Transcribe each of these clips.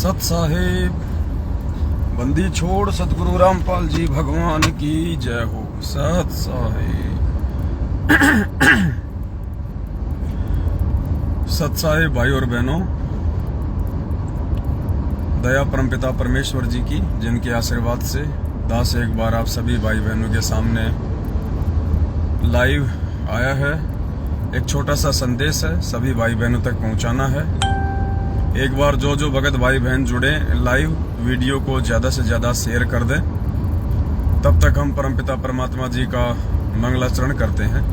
सत साहिब बंदी छोड़ सतगुरु रामपाल जी भगवान की जय हो। सत साहिब सत साहिब भाई और बहनों, दया परमपिता परमेश्वर जी की, जिनके आशीर्वाद से दास एक बार आप सभी भाई बहनों के सामने लाइव आया है। एक छोटा सा संदेश है, सभी भाई बहनों तक पहुंचाना है। एक बार जो भगत भाई बहन जुड़े लाइव वीडियो को ज्यादा से ज्यादा शेयर कर दें, तब तक हम परमपिता परमात्मा जी का मंगलाचरण करते हैं।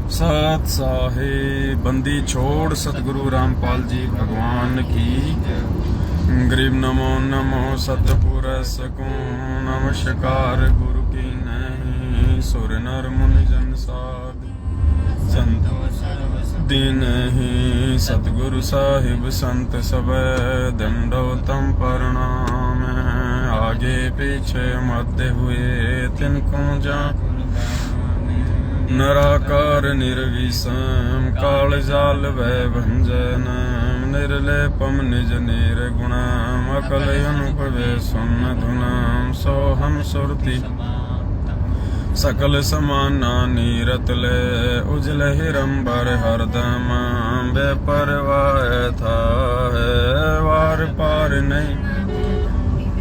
सत साहिब बंदी छोड़ सतगुरु रामपाल जी भगवान की। गरीब नमो नमो सतपुरुष को नमस्कार गुरु की नहीं। सुर नर मुनि जन साध संत दीन ही। सतगुरु साहिब संत सब दंडोतम प्रणाम। आगे पीछे मध्य हुए तिनको जा। नराकार निर्विषम काल जाल भय भंजन। निर्लेपम निज निर्गुणम अकल अनुपवे सुन्न धुनम। सोहम सुरति सकल समाना नीरतले। उजल हिरंबर हरदम बेपरवाह था है वार पार नहीं।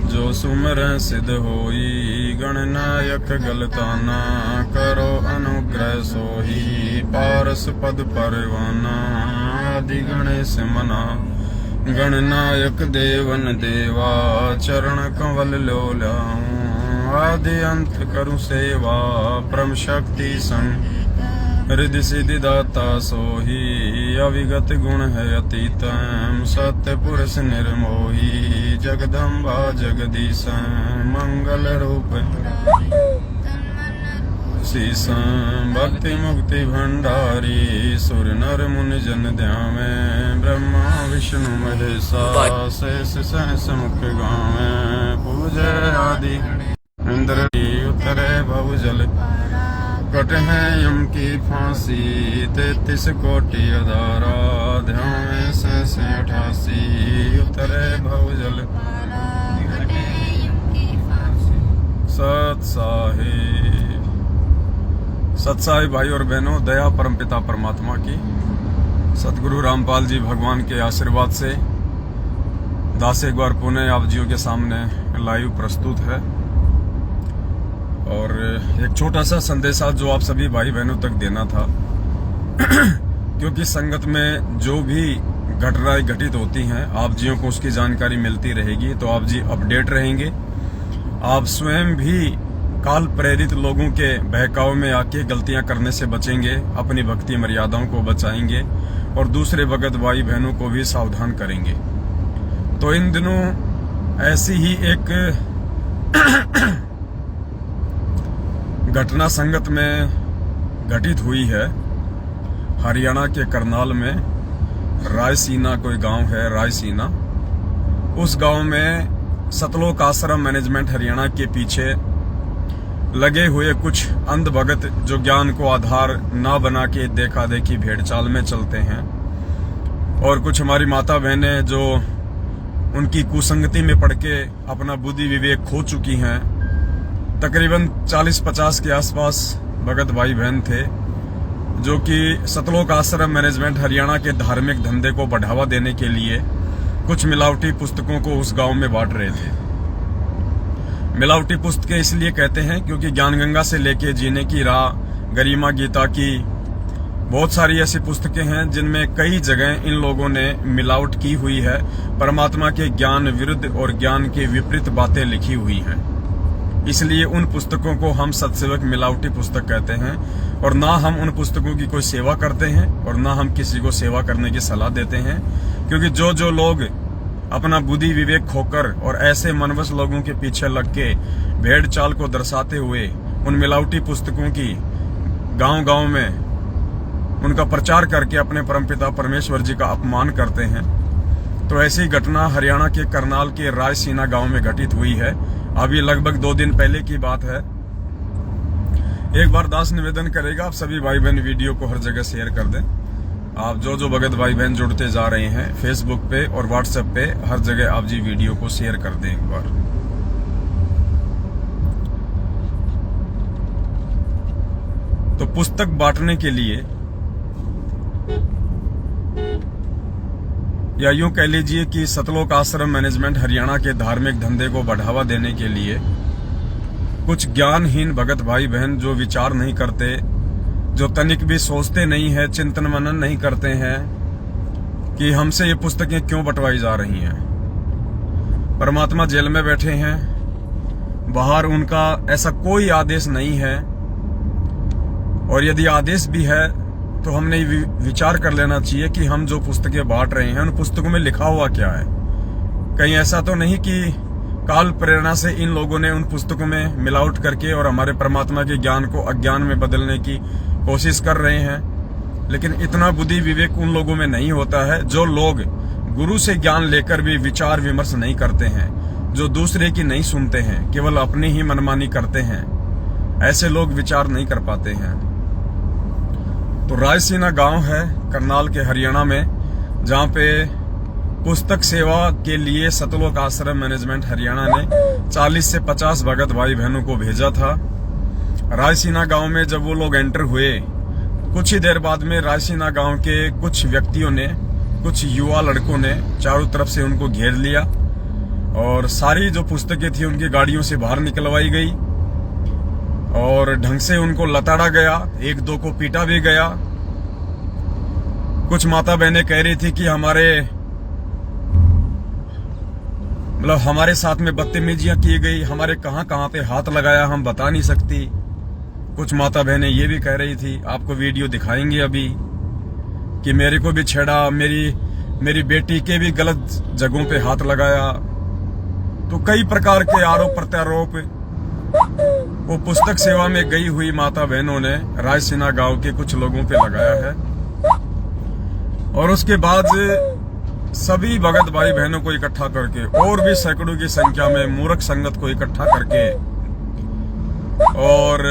जो सुमर सिद्ध होई गणनायक गलताना। करो अनुग्रह सोही पारस पद परवाना। आदि गणेश मना गणनायक देवन देवा। चरण कंवल लो लाऊं आदि अंत करूं सेवा। परम शक्ति संग रिद्धि सिद्धि दाता सोही। अविगत गुण है अतीतम सत्य पुरुष निर्मोही। जगदम्बा जगदीश मंगल रूप शीशम। भक्ति मुक्ति भंडारी सुर नर मुनि जन ध्यामे। ब्रह्मा विष्णु महेशा शेष सहस मुख गावे। पूजे आदि इंद्र उतरे भव जल। कट है यम की फांसी 33 कोटि अधारा। ध्यान से 88 उतरे भव जल। सत साहिब सत साहिब भाई और बहनों, दया परमपिता परमात्मा की, सतगुरु रामपाल जी भगवान के आशीर्वाद से दास एक बार पुनः आप जियों के सामने लाइव प्रस्तुत है। और एक छोटा सा संदेशा जो आप सभी भाई बहनों तक देना था क्योंकि संगत में जो भी घटनाएं घटित होती हैं आप जियों को उसकी जानकारी मिलती रहेगी, तो आप जी अपडेट रहेंगे। आप स्वयं भी काल प्रेरित लोगों के बहकाव में आके गलतियां करने से बचेंगे, अपनी भक्ति मर्यादाओं को बचाएंगे और दूसरे भगत भाई बहनों को भी सावधान करेंगे। तो इन दिनों ऐसी ही एक घटना संगत में घटित हुई है। हरियाणा के करनाल में रायसीना कोई गांव है, रायसीना। उस गांव में सतलोक आश्रम मैनेजमेंट हरियाणा के पीछे लगे हुए कुछ अंध भगत जो ज्ञान को आधार ना बना के देखा देखी भेड़ चाल में चलते हैं, और कुछ हमारी माता बहनें जो उनकी कुसंगति में पड़ के अपना बुद्धि विवेक खो चुकी हैं। तकरीबन 40-50 के आसपास भगत भाई बहन थे जो कि सतलोक आश्रम मैनेजमेंट हरियाणा के धार्मिक धंधे को बढ़ावा देने के लिए कुछ मिलावटी पुस्तकों को उस गांव में बांट रहे थे। मिलावटी पुस्तकें इसलिए कहते हैं क्योंकि ज्ञान गंगा से लेके जीने की राह, गरिमा गीता की बहुत सारी ऐसी पुस्तकें हैं जिनमें कई जगह इन लोगों ने मिलावट की हुई है। परमात्मा के ज्ञान विरुद्ध और ज्ञान के विपरीत बातें लिखी हुई हैं। इसलिए उन पुस्तकों को हम सत्सेवक मिलावटी पुस्तक कहते हैं। और ना हम उन पुस्तकों की कोई सेवा करते हैं और ना हम किसी को सेवा करने की सलाह देते हैं, क्योंकि जो लोग अपना बुद्धि विवेक खोकर और ऐसे मनवस लोगों के पीछे लग के भेड़ चाल को दर्शाते हुए उन मिलावटी पुस्तकों की गांव-गांव में उनका प्रचार करके अपने परमपिता परमेश्वर जी का अपमान करते हैं। तो ऐसी घटना हरियाणा के करनाल के रायसीना गांव में घटित हुई है। अभी लगभग 2 दिन पहले की बात है। एक बार दास निवेदन करेगा, आप सभी भाई बहन वीडियो को हर जगह शेयर कर दें। आप जो भगत भाई बहन जुड़ते जा रहे हैं फेसबुक पे और व्हाट्सएप पे, हर जगह आप जी वीडियो को शेयर कर दें एक बार। तो पुस्तक बांटने के लिए, या यूं कह लीजिए कि सतलोक आश्रम मैनेजमेंट हरियाणा के धार्मिक धंधे को बढ़ावा देने के लिए कुछ ज्ञानहीन भगत भाई बहन जो विचार नहीं करते, जो तनिक भी सोचते नहीं है, चिंतन मनन नहीं करते हैं कि हमसे ये पुस्तकें क्यों बंटवाई जा रही हैं। परमात्मा जेल में बैठे हैं, बाहर उनका ऐसा कोई आदेश नहीं है, और यदि आदेश भी है तो हमने विचार कर लेना चाहिए कि हम जो पुस्तकें बांट रहे हैं उन पुस्तकों में लिखा हुआ क्या है। कहीं ऐसा तो नहीं कि काल प्रेरणा से इन लोगों ने उन पुस्तकों में मिलावट करके और हमारे परमात्मा के ज्ञान को अज्ञान में बदलने की कोशिश कर रहे हैं। लेकिन इतना बुद्धि विवेक उन लोगों में नहीं होता है। जो लोग गुरु से ज्ञान लेकर भी विचार विमर्श नहीं करते हैं, जो दूसरे की नहीं सुनते हैं, केवल अपनी ही मनमानी करते हैं, ऐसे लोग विचार नहीं कर पाते हैं। तो रायसीना गांव है करनाल के हरियाणा में, जहां पे पुस्तक सेवा के लिए सतलोक आश्रम मैनेजमेंट हरियाणा ने 40 से 50 भगत भाई बहनों को भेजा था। रायसीना गांव में जब वो लोग एंटर हुए, कुछ ही देर बाद में रायसीना गांव के कुछ व्यक्तियों ने, कुछ युवा लड़कों ने चारों तरफ से उनको घेर लिया और सारी जो पुस्तकें थी उनकी गाड़ियों से बाहर निकलवाई गई और ढंग से उनको लताड़ा गया, एक दो को पीटा भी गया। कुछ माता बहनें कह रही थी कि हमारे साथ में बदतमीजियां की गई, हमारे कहां पे हाथ लगाया हम बता नहीं सकती। कुछ माता बहनें ये भी कह रही थी, आपको वीडियो दिखाएंगे अभी, कि मेरे को भी छेड़ा, मेरी बेटी के भी गलत जगहों पे हाथ लगाया। तो कई प्रकार के आरोप प्रत्यारोप वो पुस्तक सेवा में गई हुई माता बहनों ने रायसीना गांव के कुछ लोगों पे लगाया है। और उसके बाद सभी भगत भाई बहनों को इकट्ठा करके और भी सैकड़ों की संख्या में मूर्ख संगत को इकट्ठा करके और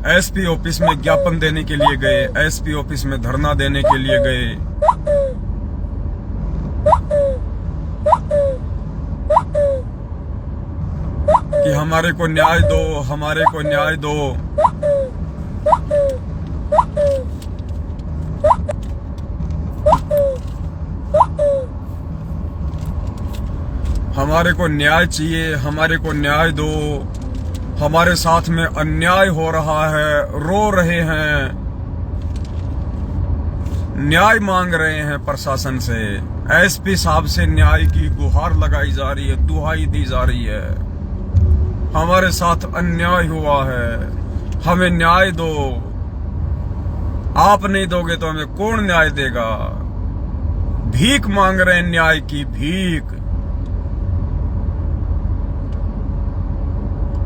एसपी ऑफिस में ज्ञापन देने के लिए गए, एसपी ऑफिस में धरना देने के लिए गए। कि हमारे को न्याय दो, हमारे को न्याय दो। हमारे को न्याय चाहिए, हमारे को न्याय दो, हमारे साथ में अन्याय हो रहा है, रो रहे हैं, न्याय मांग रहे हैं प्रशासन से, एसपी साहब से न्याय की गुहार लगाई जा रही है, दुहाई दी जा रही है। हमारे साथ अन्याय हुआ है, हमें न्याय दो, आप नहीं दोगे तो हमें कौन न्याय देगा। भीख मांग रहे हैं, न्याय की भीख।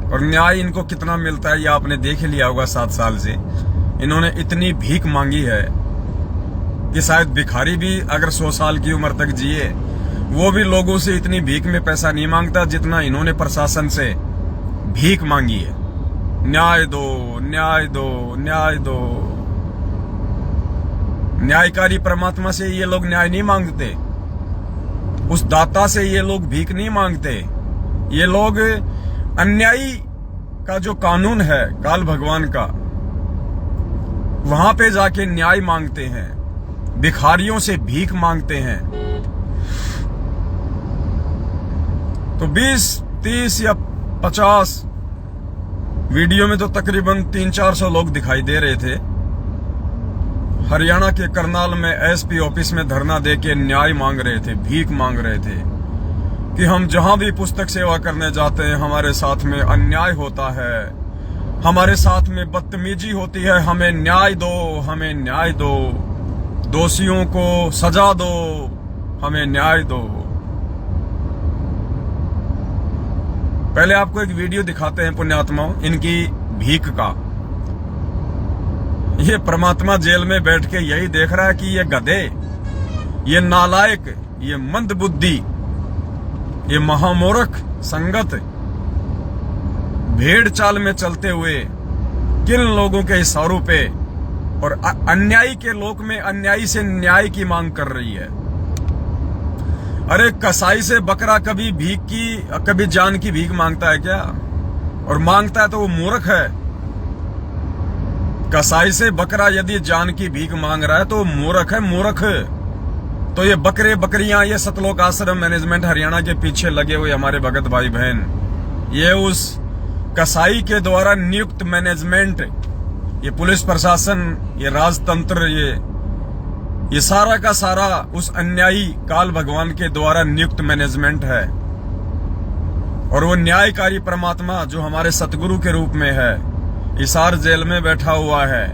और न्याय इनको कितना मिलता है ये आपने देख लिया होगा। 7 साल से इन्होंने इतनी भीख मांगी है कि शायद भिखारी भी अगर 100 साल की उम्र तक जिए, वो भी लोगों से इतनी भीख में पैसा नहीं मांगता जितना इन्होंने प्रशासन से भीख मांगी है। न्याय दो, न्याय दो, न्याय दो। न्यायकारी परमात्मा से ये लोग न्याय नहीं मांगते, उस दाता से ये लोग भीख नहीं मांगते। ये लोग अन्यायी का जो कानून है काल भगवान का, वहां पे जाके न्याय मांगते हैं, भिखारियों से भीख मांगते हैं। तो 20, 30 या 50 वीडियो में तो तकरीबन 300-400 लोग दिखाई दे रहे थे। हरियाणा के करनाल में एसपी ऑफिस में धरना देके न्याय मांग रहे थे, भीख मांग रहे थे कि हम जहां भी पुस्तक सेवा करने जाते हैं हमारे साथ में अन्याय होता है, हमारे साथ में बदतमीजी होती है, हमें न्याय दो, हमें न्याय दो, दोषियों को सजा दो, हमें न्याय दो। पहले आपको एक वीडियो दिखाते हैं पुण्यात्माओं इनकी भीख का। ये परमात्मा जेल में बैठ के यही देख रहा है कि ये गधे, ये नालायक, ये मंदबुद्धि, ये महामूर्ख संगत भेड़ चाल में चलते हुए किन लोगों के इशारों पे और अन्यायी के लोक में अन्यायी से न्याय की मांग कर रही है। अरे कसाई से बकरा कभी भीख की कभी जान की भीख मांगता है क्या? और मांगता है तो वो मूर्ख है। कसाई से बकरा यदि जान की भीख मांग रहा है तो वो मूर्ख है, मूर्ख। तो ये बकरे बकरियां, ये सतलोक आश्रम मैनेजमेंट हरियाणा के पीछे लगे हुए हमारे भगत भाई बहन, ये उस कसाई के द्वारा नियुक्त मैनेजमेंट, ये पुलिस प्रशासन, ये राजतंत्र, ये सारा का सारा उस अन्यायी काल भगवान के द्वारा नियुक्त मैनेजमेंट है। और वो न्यायकारी परमात्मा जो हमारे सतगुरु के रूप में है, हिसार जेल में बैठा हुआ है,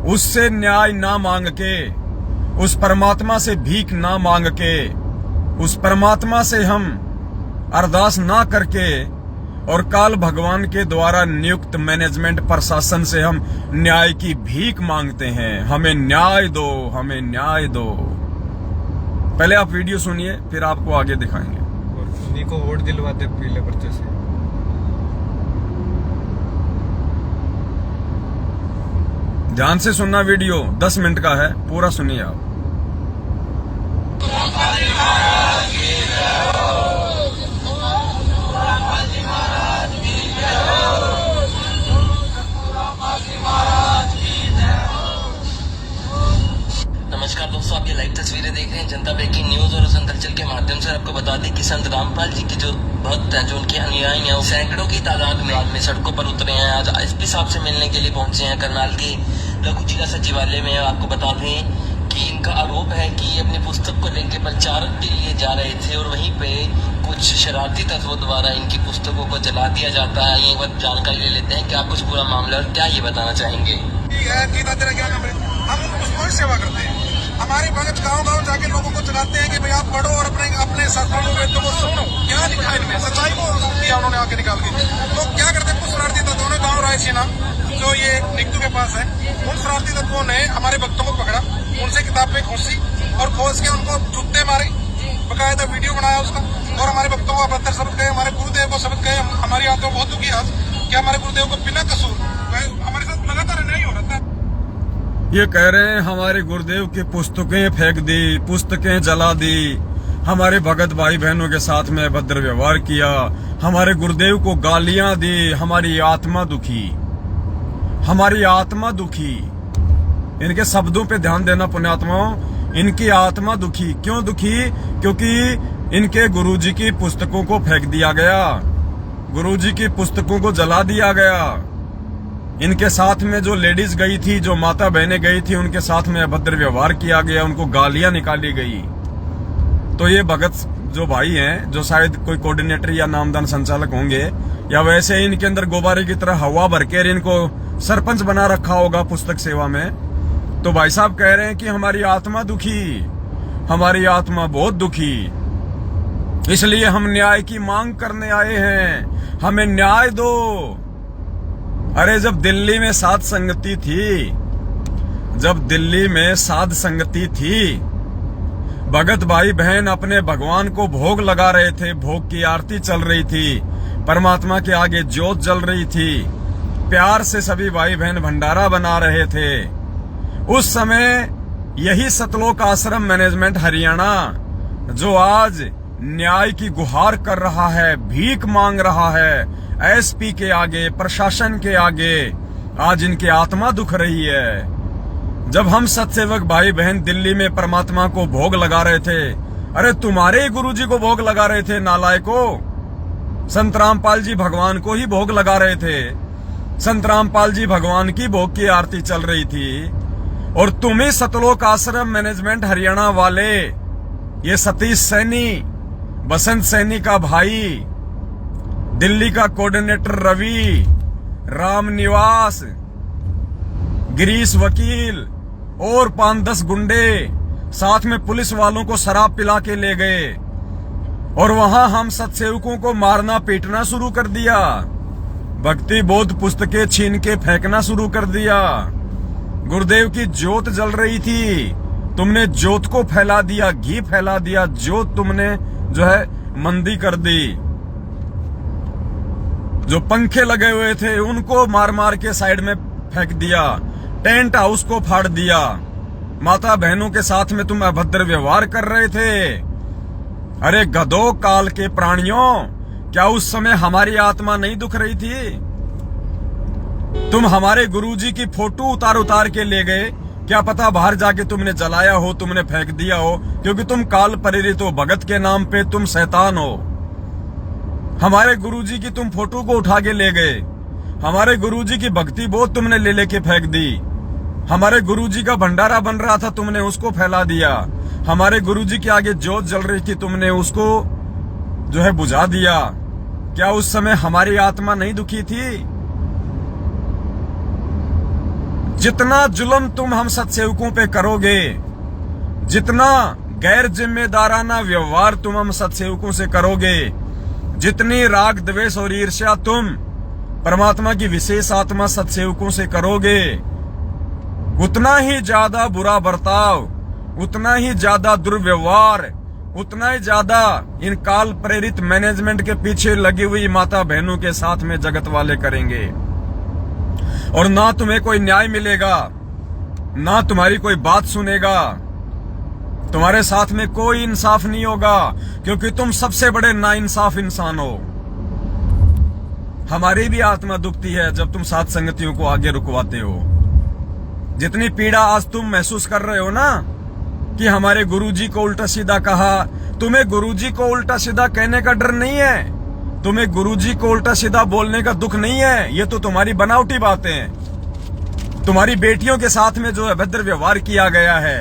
उससे न्याय ना मांग के, उस परमात्मा से भीख ना मांग के, उस परमात्मा से हम अरदास ना करके और काल भगवान के द्वारा नियुक्त मैनेजमेंट प्रशासन से हम न्याय की भीख मांगते हैं। हमें न्याय दो, हमें न्याय दो। पहले आप वीडियो सुनिए, फिर आपको आगे दिखाएंगे। और उन्हीं को वोट दिलवाते पीले पर्चे से। ध्यान से सुनना, वीडियो 10 मिनट का है, पूरा सुनिए आप। नमस्कार दोस्तों, आप ये लाइव तस्वीरें देख रहे हैं जनता ब्रेकिंग न्यूज और उस अंतरचल के माध्यम से आपको बता दें कि संत रामपाल जी के जो भक्त हैं, जो उनके अनुयायी हैं, वो सैकड़ों की तादाद में सड़कों पर उतरे हैं। आज एसपी साहब से मिलने के लिए पहुंचे हैं करनाल के लघु जिला सचिवालय में। आपको बता दें कि इनका आरोप है कि अपनी पुस्तक को लेकर प्रचार के लिए जा रहे थे और वहीं पे कुछ शरारती तत्वों द्वारा इनकी पुस्तकों को जला दिया जाता है। ये बात जानकारी ले लेते हैं, क्या कुछ पूरा मामला और क्या ये बताना चाहेंगे। हम उन पुस्तकों की सेवा करते हैं। हमारे भगत गांव-गांव जाके लोगों को जगाते हैं कि भाई आप पढ़ो और अपने शास्त्रों वेदों को सुनो। क्या लिखा है इनमें? सच्चाई को दिया उन्होंने आके निकाल के। तो क्या करते हैं, कुछ शरारती तत्वों ने गाँव रायसीना जो ये निकटू के पास है, उन शरारती तत्वों ने हमारे भक्तों को पकड़ा, उनसे किताब पे खोसी और खोज के उनको जूते मारे, बकायदा वीडियो बनाया उसका, और हमारे भक्तों को अभद्र शब्द कहे, हमारे गुरुदेव को शब्द कहे। हमारी आत्मा बहुत दुखी आज कि हमारे गुरुदेव को बिना कसूर हमारे साथ लगातार नहीं हो रहा था। ये कह रहे हैं हमारे गुरुदेव की पुस्तकें फेंक दी, पुस्तकें जला दी, हमारे भगत भाई बहनों के साथ में अभद्र व्यवहार किया, हमारे गुरुदेव को गालियां दी, हमारी आत्मा दुखी, हमारी आत्मा दुखी। इनके शब्दों पे ध्यान देना पुण्यात्माओं, इनकी आत्मा दुखी। क्यों दुखी? क्योंकि इनके गुरुजी की पुस्तकों को फेंक दिया गया, गुरुजी की पुस्तकों को जला दिया गया। इनके साथ में जो लेडीज गई थी, जो माता बहनें गई थी, उनके साथ में अभद्र व्यवहार किया गया, उनको गालियां निकाली गई। तो ये भगत जो भाई हैं, जो शायद कोई कोऑर्डिनेटर या नामदान संचालक होंगे, या वैसे इनके अंदर गुब्बारे की तरह हवा भर के इनको सरपंच बना रखा होगा पुस्तक सेवा में। तो भाई साहब कह रहे हैं कि हमारी आत्मा दुखी, हमारी आत्मा बहुत दुखी, इसलिए हम न्याय की मांग करने आए हैं, हमें न्याय दो। अरे जब दिल्ली में साध संगति थी, जब दिल्ली में साध संगति थी, भगत भाई बहन अपने भगवान को भोग लगा रहे थे, भोग की आरती चल रही थी, परमात्मा के आगे ज्योत जल रही थी, प्यार से सभी भाई बहन भंडारा बना रहे थे। उस समय यही सतलोक आश्रम मैनेजमेंट हरियाणा जो आज न्याय की गुहार कर रहा है, भीख मांग रहा है एसपी के आगे, प्रशासन के आगे, आज इनकी आत्मा दुख रही है। जब हम सत्सेवक भाई बहन दिल्ली में परमात्मा को भोग लगा रहे थे, अरे तुम्हारे ही गुरुजी को भोग लगा रहे थे नालायको। संत रामपाल जी भगवान को ही भोग लगा रहे थे, संत रामपाल जी भगवान की भोग की आरती चल रही थी, और तुम्हें सतलोक आश्रम मैनेजमेंट हरियाणा वाले, ये सतीश सैनी, बसंत सैनी का भाई, दिल्ली का कोऑर्डिनेटर रवि, राम निवास, गिरीश वकील और 5-10 गुंडे साथ में पुलिस वालों को शराब पिला के ले गए, और वहां हम सत्सेवकों को मारना पीटना शुरू कर दिया, भक्ति बोध पुस्तकें छीन के फेंकना शुरू कर दिया। गुरुदेव की ज्योत जल रही थी, तुमने ज्योत को फैला दिया, घी फैला दिया, ज्योत तुमने जो है मंदी कर दी। जो पंखे लगे हुए थे उनको मार मार के साइड में फेंक दिया, टेंट हाउस को फाड़ दिया। माता बहनों के साथ में तुम अभद्र व्यवहार कर रहे थे। अरे गधों काल के प्राणियों, क्या उस समय हमारी आत्मा नहीं दुख रही थी? तुम हमारे गुरुजी की फोटो उतार उतार के ले गए। क्या पता बाहर जाके तुमने जलाया हो, तुमने फेंक दिया हो, क्योंकि तुम काल प्रेरित हो। भगत के नाम पे तुम शैतान हो। हमारे गुरुजी की तुम फोटो को उठा के ले गए। हमारे गुरुजी की भक्ति बोध तुमने ले लेके फेंक दी। हमारे गुरुजी का भंडारा बन रहा था, तुमने उसको फैला दिया। हमारे गुरुजी के आगे जोत जल रही थी, तुमने उसको जो है बुझा दिया। क्या उस समय हमारी आत्मा नहीं दुखी थी? जितना जुल्म तुम हम सत्सेवकों पे करोगे, जितना गैर जिम्मेदाराना व्यवहार तुम हम सत्सेवकों से करोगे, जितनी राग द्वेष और ईर्ष्या तुम परमात्मा की विशेष आत्मा सत्सेवकों से करोगे, उतना ही ज्यादा बुरा बर्ताव, उतना ही ज्यादा दुर्व्यवहार, उतना ही ज्यादा इन काल प्रेरित मैनेजमेंट के पीछे लगी हुई माता बहनों के साथ में जगत वाले करेंगे। और ना तुम्हें कोई न्याय मिलेगा, ना तुम्हारी कोई बात सुनेगा। तुम्हारे साथ में कोई इंसाफ नहीं होगा, क्योंकि तुम सबसे बड़े नाइंसाफ इंसान हो। हमारी भी आत्मा दुखती है जब तुम साथ संगतियों को आगे रुकवाते हो। जितनी पीड़ा आज तुम महसूस कर रहे हो ना कि हमारे गुरुजी को उल्टा सीधा कहा, तुम्हें गुरुजी को उल्टा सीधा कहने का डर नहीं है, तुम्हें गुरुजी को उल्टा सीधा बोलने का दुख नहीं है। ये तो तुम्हारी बनावटी बातें हैं। तुम्हारी बेटियों के साथ में जो अभद्र व्यवहार किया गया है,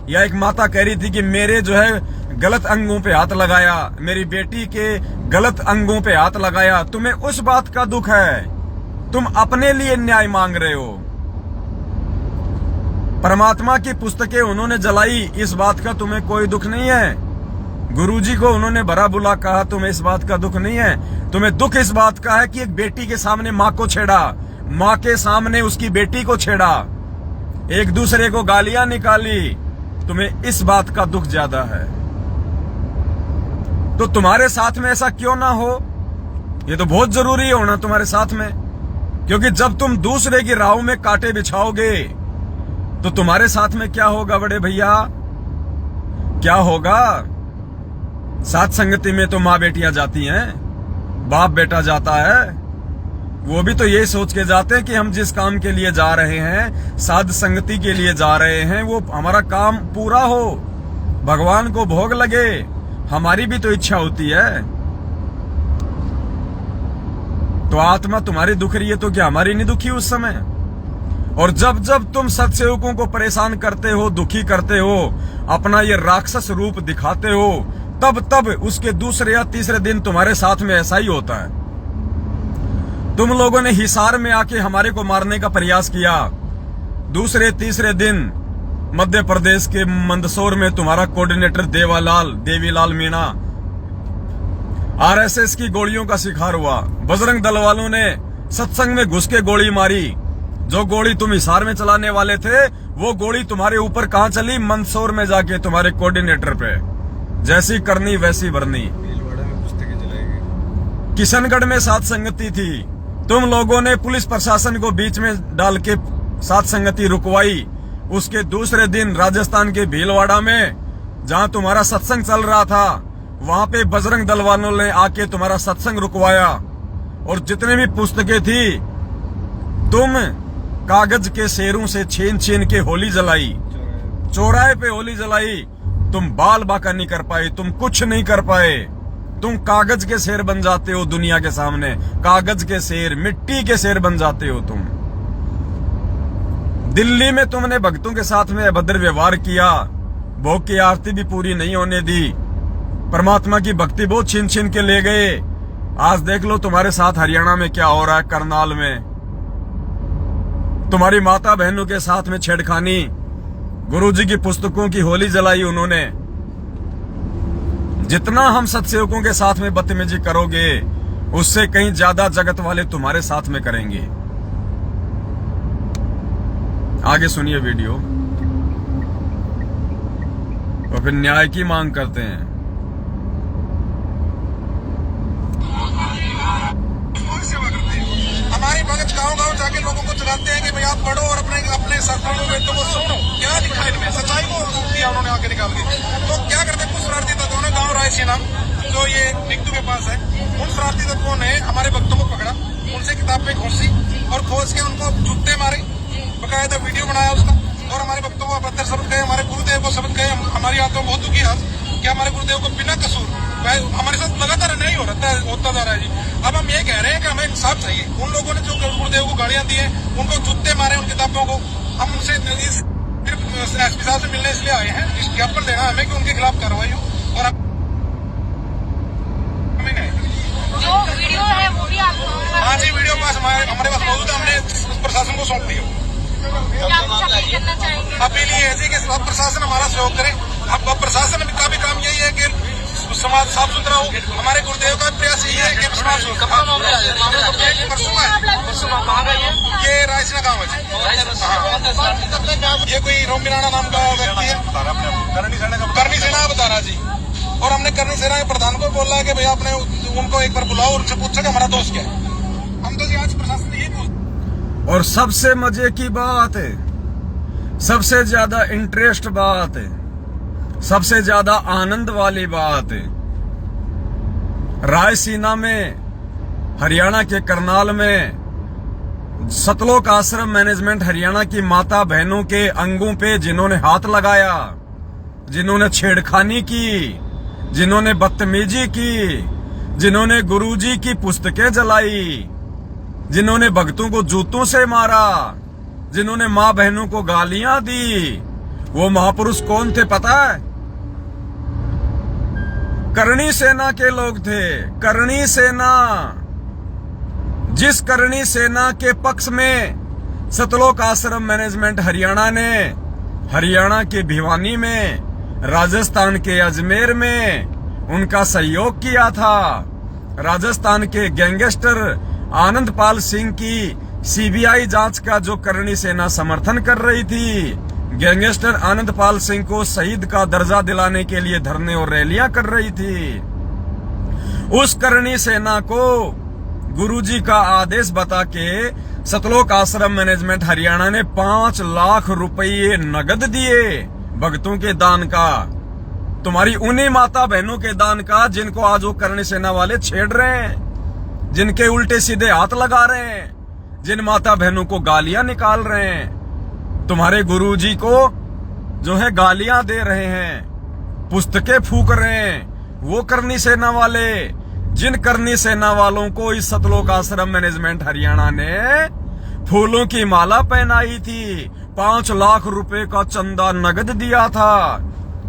या एक माता कह रही थी कि मेरे जो है गलत अंगों पे हाथ लगाया, मेरी बेटी के गलत अंगों पे हाथ लगाया, तुम्हें उस बात का दुख है। तुम अपने लिए न्याय मांग रहे हो। परमात्मा की पुस्तकें उन्होंने जलाई, इस बात का तुम्हें कोई दुख नहीं है। गुरुजी को उन्होंने भरा बुला कहा, तुम्हें इस बात का दुख नहीं है। तुम्हें दुख इस बात का है कि एक बेटी के सामने माँ को छेड़ा, माँ के सामने उसकी बेटी को छेड़ा, एक दूसरे को गालियां निकाली। तुम्हें इस बात का दुख ज्यादा है। तो तुम्हारे साथ में ऐसा क्यों ना हो? ये तो बहुत जरूरी होना तुम्हारे साथ में, क्योंकि जब तुम दूसरे की राहों में कांटे बिछाओगे तो तुम्हारे साथ में क्या होगा बड़े भैया? क्या होगा? साथ संगति में तो माँ बेटियां जाती हैं, बाप बेटा जाता है। वो भी तो यही सोच के जाते हैं कि हम जिस काम के लिए जा रहे हैं, साध संगति के लिए जा रहे हैं, वो हमारा काम पूरा हो, भगवान को भोग लगे। हमारी भी तो इच्छा होती है। तो आत्मा तुम्हारी दुख रही है तो क्या हमारी नहीं दुखी उस समय? और जब जब तुम सत्सेवकों को परेशान करते हो, दुखी करते हो, अपना ये राक्षस रूप दिखाते हो, तब तब उसके दूसरे या तीसरे दिन तुम्हारे साथ में ऐसा ही होता है। तुम लोगों ने हिसार में आके हमारे को मारने का प्रयास किया, दूसरे तीसरे दिन मध्य प्रदेश के मंदसौर में तुम्हारा कोऑर्डिनेटर देवीलाल मीणा आरएसएस की गोलियों का शिकार हुआ। बजरंग दल वालों ने सत्संग में घुस के गोली मारी। जो गोली तुम हिसार में चलाने वाले थे, वो गोली तुम्हारे ऊपर कहां चली? मंदसौर में जाके तुम्हारे कोऑर्डिनेटर पे। जैसी करनी वैसी भरनी। भीलवाड़ा में पुस्तकें जलाई गई। किशनगढ़ में साथ संगति थी, तुम लोगों ने पुलिस प्रशासन को बीच में डाल के साथ संगति रुकवाई। उसके दूसरे दिन राजस्थान के भीलवाड़ा में, जहां तुम्हारा सत्संग चल रहा था, वहां पे बजरंग दल वालों ने आके तुम्हारा सत्संग रुकवाया। और जितने भी पुस्तकें थी, तुम कागज के शेरों से छीन छीन के होली जलाई, चौराहे पे होली जलाई। तुम बाल बाका नहीं कर पाए, तुम कुछ नहीं कर पाए। तुम कागज के शेर बन जाते हो दुनिया के सामने, कागज के शेर, मिट्टी के शेर बन जाते हो तुम। दिल्ली में तुमने भक्तों के साथ में अभद्र व्यवहार किया, भोग की आरती भी पूरी नहीं होने दी, परमात्मा की भक्ति बहुत छीन छीन के ले गए। आज देख लो तुम्हारे साथ हरियाणा में क्या हो रहा है, करनाल में। तुम्हारी माता बहनों के साथ में छेड़खानी, गुरुजी की पुस्तकों की होली जलाई उन्होंने। जितना हम सत्सेवकों के साथ में बदतमीजी करोगे, उससे कहीं ज्यादा जगत वाले तुम्हारे साथ में करेंगे। आगे सुनिए वीडियो। तो फिर न्याय की मांग करते हैं। हमारे भगत गांव गांव जाके लोगों को जगाते हैं कि भाई आप पढ़ो और अपने शास्त्रों में वेदों को सुनो। क्या लिखा है इनमें? सच्चाई को दिया उन्होंने आके निकाल के। तो क्या करते हैं कुछ शरारती तत्वों ने, गाँव रायसीना जो ये निगतू के पास है, उन शरारती तत्वों ने हमारे भक्तों को पकड़ा, उनसे किताब पे घोंसी और खोज के उनको जूते मारे, बकायदा वीडियो बनाया उसका, और हमारे भक्तों को अभद्र शब्द कहे, हमारे गुरुदेव को शब्द कहे। हमारी आत्मा बहुत दुखी है कि हमारे गुरुदेव को बिना कसूर हमारे साथ लगातार नहीं होता जा रहा है जी। अब हम ये कह रहे हैं कि हमें इंसाफ चाहिए। उन लोगों ने जो गुरुदेव को गाड़ियां दी हैं, उनको जूते मारे, उन किताबों को, हम उनसे एसपी साहब से मिलने इसलिए आए हैं, ज्ञापन देना हमें कि उनके खिलाफ कार्रवाई हो। और जो वीडियो है वो भी आपको? हाँ जी, वीडियो पास हमारे पास मौजूद है, हमने प्रशासन को सौंप दिया। क्या कुछ अपील करना चाहेंगे? अपील ये है जी कि सब प्रशासन हमारा सहयोग करे। अब प्रशासन का भी काम यही है कि समाज साफ सुथरा हो। हमारे गुरुदेव का प्रयास यही है कि समाज ये रायसीना गाँव है जी। ये कोई रोमिराना नाम का व्यक्ति है, करनी सेना बता रहा जी। और हमने करनी सेना के प्रधान को बोला है कि भैया आपने उनको एक बार बुलाओ और उनसे पूछो कि हमारा दोस्त क्या है। हम तो जी आज प्रशासन यही पूछते। और सबसे मजे की बात है, सबसे ज्यादा इंटरेस्ट बात है, सबसे ज्यादा आनंद वाली बात है, रायसीना में, हरियाणा के करनाल में सतलोक आश्रम मैनेजमेंट हरियाणा की माता बहनों के अंगों पे जिन्होंने हाथ लगाया, जिन्होंने छेड़खानी की, जिन्होंने बदतमीजी की, जिन्होंने गुरुजी की पुस्तकें जलाई, जिन्होंने भक्तों को जूतों से मारा, जिन्होंने मां बहनों को गालियां दी, वो महापुरुष कौन थे पता है? करणी सेना के लोग थे। करणी सेना, जिस करणी सेना के पक्ष में सतलोक आश्रम मैनेजमेंट हरियाणा ने हरियाणा के भिवानी में, राजस्थान के अजमेर में उनका सहयोग किया था। राजस्थान के गैंगस्टर आनंदपाल सिंह की सीबीआई जांच का जो करणी सेना समर्थन कर रही थी, गैंगस्टर आनंदपाल सिंह को शहीद का दर्जा दिलाने के लिए धरने और रैलियां कर रही थी, उस करणी सेना को गुरुजी का आदेश बता के सतलोक आश्रम मैनेजमेंट हरियाणा ने 5 लाख रुपये नगद दिए भक्तों के दान का। तुम्हारी उन्हीं माता बहनों के दान का जिनको आज वो करणी सेना वाले छेड़ रहे हैं, जिनके उल्टे सीधे हाथ लगा रहे हैं, जिन माता बहनों को गालियां निकाल रहे हैं। तुम्हारे गुरुजी को जो है गालियां दे रहे हैं, पुस्तकें फूक रहे हैं, वो करणी सेना वाले, जिन करणी सेना वालों को इस सतलोक आश्रम मैनेजमेंट हरियाणा ने फूलों की माला पहनाई थी, 5 लाख रुपए का चंदा नगद दिया था,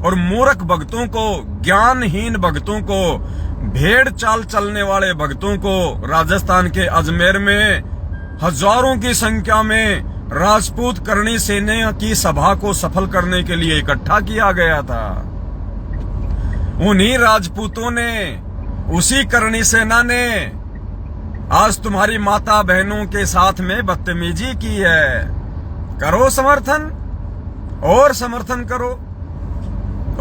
और मूर्ख भक्तों को, ज्ञानहीन भक्तों को, भेड़ चाल चलने वाले भक्तों को राजस्थान के अजमेर में हजारों की संख्या में राजपूत करणी सेना की सभा को सफल करने के लिए इकट्ठा किया गया था। उन्हीं राजपूतों ने, उसी करणी सेना ने आज तुम्हारी माता बहनों के साथ में बदतमीजी की है। करो समर्थन, और समर्थन करो,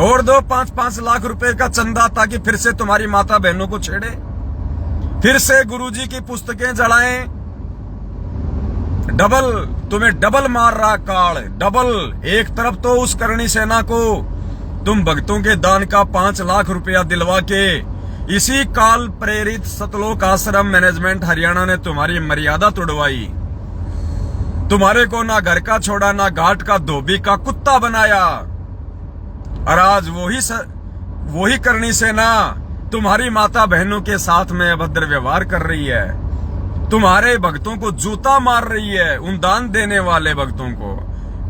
और दो 5-5 लाख रुपए का चंदा, ताकि फिर से तुम्हारी माता बहनों को छेड़े, फिर से गुरुजी की पुस्तकें जलाएं। डबल, तुम्हें डबल मार रहा काल, डबल। एक तरफ तो उस करणी सेना को तुम भक्तों के दान का 5 लाख रुपया दिलवा के इसी काल प्रेरित सतलोक आश्रम मैनेजमेंट हरियाणा ने तुम्हारी मर्यादा तोड़वाई, तुम्हारे को ना घर का छोड़ा, ना घाट का धोबी का कुत्ता बनाया। और आज वही करणी सेना तुम्हारी माता बहनों के साथ में अभद्र व्यवहार कर रही है, तुम्हारे भक्तों को जूता मार रही है, उन दान देने वाले भक्तों को,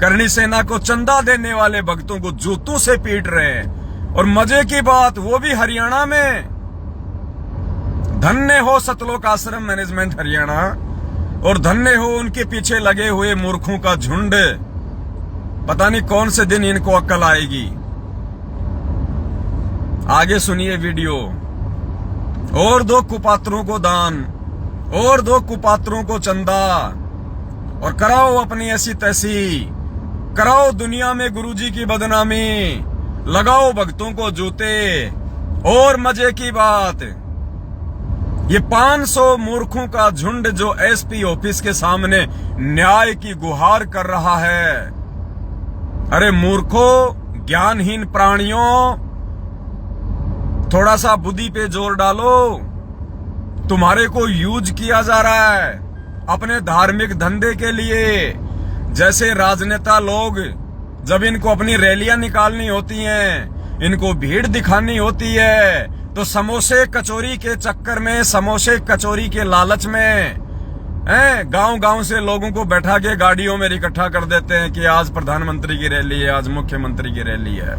करणी सेना को चंदा देने वाले भक्तों को जूतों से पीट रहे हैं। और मजे की बात, वो भी हरियाणा में। धन्य हो सतलोक आश्रम मैनेजमेंट हरियाणा, और धन्य हो उनके पीछे लगे हुए मूर्खों का झुंड। पता नहीं कौन से दिन इनको अक्ल आएगी। आगे सुनिए वीडियो। और 2 कुपात्रों को दान, और 2 कुपात्रों को चंदा, और कराओ अपनी ऐसी तैसी, कराओ दुनिया में गुरुजी की बदनामी, लगाओ भक्तों को जूते। और मजे की बात, ये 500 मूर्खों का झुंड जो एसपी ऑफिस के सामने न्याय की गुहार कर रहा है। अरे मूर्खों, ज्ञानहीन प्राणियों, थोड़ा सा बुद्धि पे जोर डालो। तुम्हारे को यूज किया जा रहा है अपने धार्मिक धंधे के लिए। जैसे राजनेता लोग जब इनको अपनी रैलियां निकालनी होती हैं, इनको भीड़ दिखानी होती है, तो समोसे कचौरी के चक्कर में, समोसे कचौरी के लालच में गांव-गांव से लोगों को बैठा के गाड़ियों में इकट्ठा कर देते हैं कि आज प्रधानमंत्री की रैली है, आज मुख्यमंत्री की रैली है।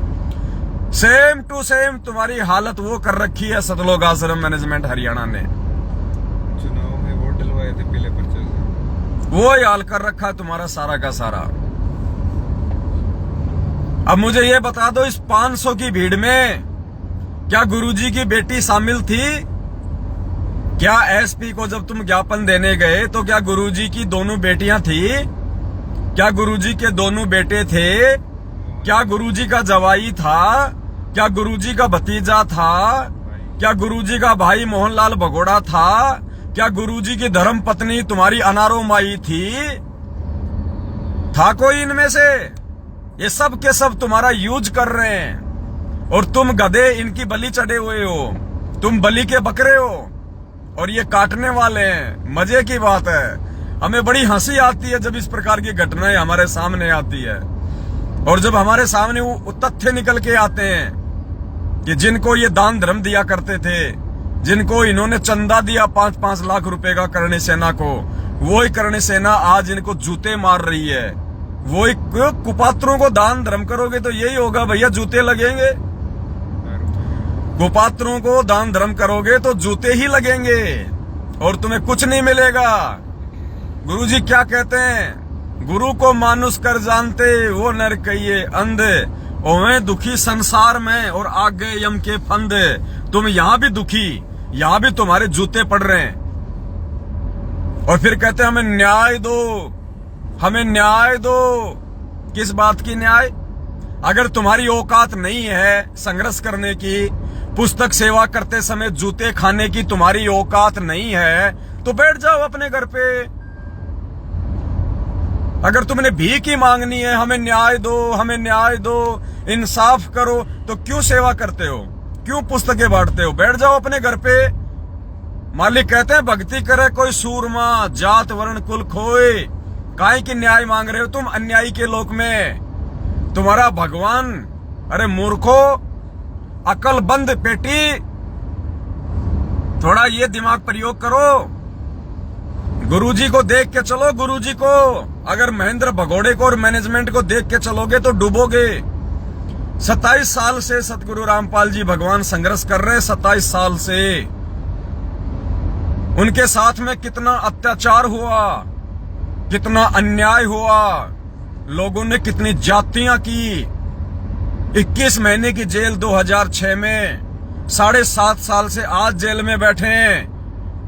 सेम टू सेम तुम्हारी हालत वो कर रखी है सतलोक आश्रम मैनेजमेंट हरियाणा ने। चुनाव में वोट डलवाए थे पीले पर्चे से, वो ही हाल कर रखा है तुम्हारा सारा का सारा। अब मुझे ये बता दो, इस 500 की भीड़ में क्या गुरुजी की बेटी शामिल थी? क्या एसपी को जब तुम ज्ञापन देने गए तो क्या गुरुजी की दोनों बेटियां थी? क्या गुरुजी के दोनों बेटे थे? क्या गुरुजी का जवाई था? क्या गुरुजी का भतीजा था? क्या गुरुजी का भाई मोहनलाल भगोड़ा था? क्या गुरुजी की धर्म पत्नी तुम्हारी अनारो माई थी? था कोई इनमें से? ये सब के सब तुम्हारा यूज कर रहे हैं और तुम गधे इनकी बलि चढ़े हुए हो। तुम बलि के बकरे हो और ये काटने वाले हैं। मजे की बात है, हमें बड़ी हंसी आती है जब इस प्रकार की घटनाएं हमारे सामने आती है और जब हमारे सामने वो तथ्य निकल के आते हैं कि जिनको ये दान धर्म दिया करते थे, जिनको इन्होंने चंदा दिया 5-5 लाख रुपए का करणी सेना को, वो ही करणी सेना आज इनको जूते मार रही है। वो कुपात्रों को दान धर्म करोगे तो यही होगा भैया, जूते लगेंगे। कुपात्रों को दान धर्म करोगे तो जूते ही लगेंगे और तुम्हें कुछ नहीं मिलेगा। गुरुजी क्या कहते हैं? गुरु को मानुष कर जानते वो नर कहिए अंधे, ओवे दुखी संसार में और आगे यम के फंदे। तुम यहां भी दुखी, यहां भी तुम्हारे जूते पड़ रहे हैं और फिर कहते हैं हमें न्याय दो, हमें न्याय दो। किस बात की न्याय? अगर तुम्हारी औकात नहीं है संघर्ष करने की, पुस्तक सेवा करते समय जूते खाने की तुम्हारी औकात नहीं है, तो बैठ जाओ अपने घर पे। अगर तुमने भीख ही मांगनी है, हमें न्याय दो, हमें न्याय दो, इंसाफ करो, तो क्यों सेवा करते हो? क्यों पुस्तकें बांटते हो? बैठ जाओ अपने घर पे। मालिक कहते हैं भक्ति करे कोई सूरमा, जात वर्ण कुल खोए। काहे की न्याय मांग रहे हो तुम अन्यायी के लोक में? तुम्हारा भगवान, अरे मूर्खो, अकल बंद पेटी, थोड़ा ये दिमाग प्रयोग करो। गुरुजी को देख के चलो। गुरुजी को, अगर महेंद्र भगोड़े को और मैनेजमेंट को देख के चलोगे तो डूबोगे। 27 साल से सतगुरु रामपाल जी भगवान संघर्ष कर रहे हैं। 27 साल से उनके साथ में कितना अत्याचार हुआ, कितना अन्याय हुआ, लोगों ने कितनी जातियां की। 21 महीने की जेल 2006 में, 7.5 साल से आज जेल में बैठे हैं।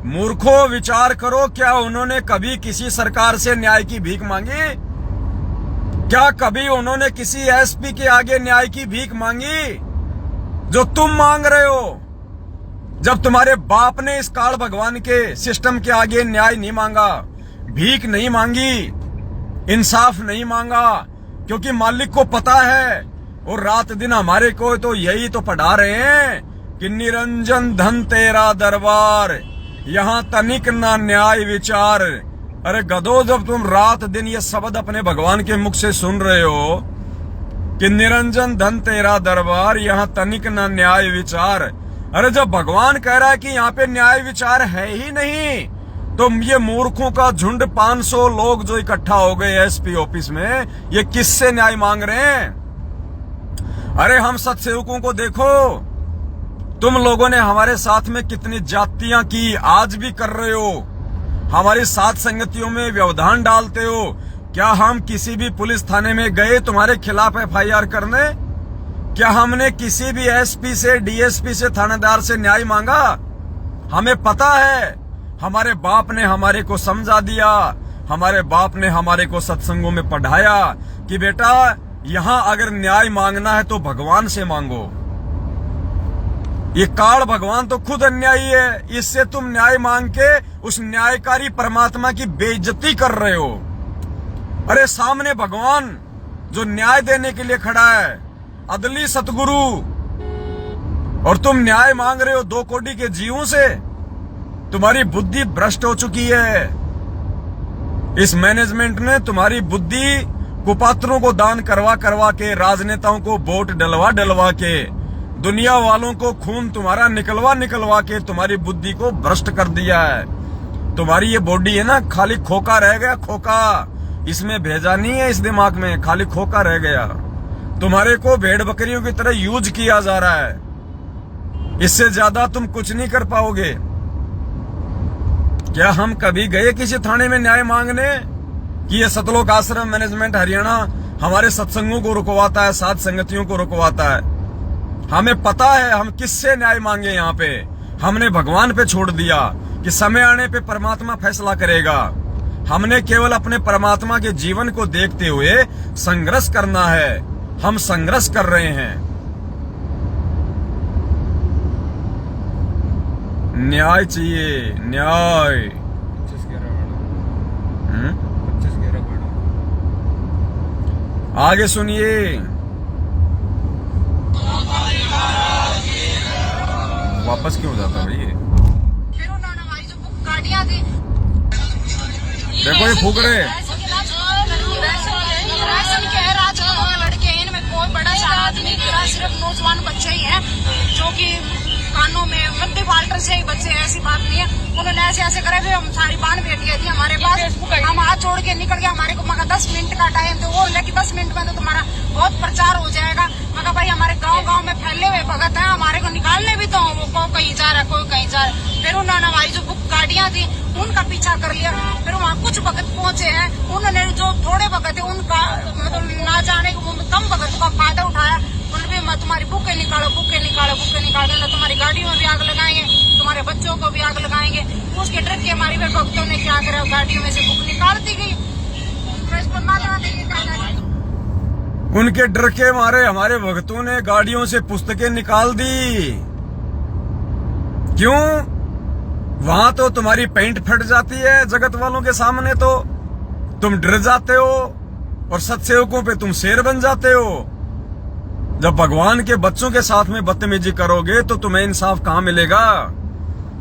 मूर्खों, विचार करो, क्या उन्होंने कभी किसी सरकार से न्याय की भीख मांगी? क्या कभी उन्होंने किसी एसपी के आगे न्याय की भीख मांगी जो तुम मांग रहे हो? जब तुम्हारे बाप ने इस काल भगवान के सिस्टम के आगे न्याय नहीं मांगा, भीख नहीं मांगी, इंसाफ नहीं मांगा, क्योंकि मालिक को पता है और रात दिन हमारे को तो यही तो पढ़ा रहे हैं कि निरंजन धन तेरा दरबार, यहाँ तनिक ना न्याय विचार। अरे गधो, जब तुम रात दिन ये शब्द अपने भगवान के मुख से सुन रहे हो कि निरंजन धन तेरा दरबार, यहाँ तनिक ना न्याय विचार, अरे जब भगवान कह रहा है कि यहाँ पे न्याय विचार है ही नहीं, तो ये मूर्खों का झुंड 500 लोग जो इकट्ठा हो गए एसपी ऑफिस में, ये किससे न्याय मांग रहे हैं? अरे हम सत्सेवकों को देखो, तुम लोगों ने हमारे साथ में कितनी जातियां की, आज भी कर रहे हो। हमारी साथ संगतियों में व्यवधान डालते हो। क्या हम किसी भी पुलिस थाने में गए तुम्हारे खिलाफ FIR करने? क्या हमने किसी भी एसपी से, डीएसपी से, थानेदार से न्याय मांगा? हमें पता है, हमारे बाप ने हमारे को समझा दिया, हमारे बाप ने हमारे को सत्संगों में पढ़ाया कि बेटा, यहां अगर न्याय मांगना है तो भगवान से मांगो। ये काल भगवान तो खुद अन्यायी है, इससे तुम न्याय मांग के उस न्यायकारी परमात्मा की बेइज्जती कर रहे हो। अरे सामने भगवान जो न्याय देने के लिए खड़ा है, अदली सतगुरु, और तुम न्याय मांग रहे हो 2 कोड़ी के जीवों से। तुम्हारी बुद्धि भ्रष्ट हो चुकी है। इस मैनेजमेंट ने तुम्हारी बुद्धि कुपात्रों को दान करवा करवा के, राजनेताओं को वोट डलवा के, दुनिया वालों को खून तुम्हारा निकलवा के तुम्हारी बुद्धि को भ्रष्ट कर दिया है। तुम्हारी ये बॉडी है ना, खाली खोखा रह गया, खोखा। इसमें भेजा नहीं है, इस दिमाग में खाली खोखा रह गया। तुम्हारे को भेड़ बकरियों की तरह यूज किया जा रहा है। इससे ज्यादा तुम कुछ नहीं कर पाओगे। क्या हम कभी गए किसी थाने में न्याय मांगने कि ये सतलोक आश्रम मैनेजमेंट हरियाणा हमारे सत्संगों को रुकवाता है, साध संगतियों को रुकवाता है? हमें पता है हम किससे न्याय मांगे। यहाँ पे हमने भगवान पे छोड़ दिया कि समय आने पे परमात्मा फैसला करेगा। हमने केवल अपने परमात्मा के जीवन को देखते हुए संघर्ष करना है। हम संघर्ष कर रहे हैं। न्याय चाहिए, न्याय। 25/11 मैडम, 25/11 मैडम। आगे सुनिए। वापस क्यों जाता भाई ये? फिर उन्होंने हमारी जो बुक गाड़ियां थी, देखो ये फूक रहे। राशन के राजकुमार लड़के, इनमें कोई बड़ा सा आदमी नहीं गिरा, सिर्फ नौजवान बच्चे ही हैं जो कि कानों में मध्य बाल्टर से ही बच्चे, ऐसी बात नहीं है। उन्होंने ऐसे करे, फिर हम सारी बान बेटियां थी हमारे पास, हम हाथ जोड़ के निकल गए। हमारे को मगर 10 मिनट का टाइम तो वो लेकिन 10 मिनट में तो तुम्हारा बहुत प्रचार हो जाएगा। मगर भाई हमारे गांव में फैले हुए भगत हैं, हमारे को निकालने भी तो वो कहीं जा रहा है, कोई कहीं जा रहा है। फिर उन्होंने हमारी जो बुक गाड़ियां थी उनका पीछा कर लिया। फिर वहाँ कुछ भगत पहुंचे हैं, उन्होंने जो थोड़े भगत है उनका मतलब ना जाने को कम भगत का फायदा उठाया। उन्होंने तुम्हारी बुकें निकालो, तुम्हारी गाड़ियों में भी आग लगाएंगे, तुम्हारे बच्चों को भी आग लगाएंगे। उसके डर के हमारी भक्तों ने क्या करा, गाड़ियों में से बुक निकाल दी गई। उनके डर के मारे हमारे भक्तों ने गाड़ियों से पुस्तकें निकाल दी। क्यों? वहां तो तुम्हारी पेंट फट जाती है जगत वालों के सामने, तो तुम डर जाते हो और सत्सेवकों पे तुम शेर बन जाते हो। जब भगवान के बच्चों के साथ में बदतमीजी करोगे तो तुम्हें इंसाफ कहां मिलेगा?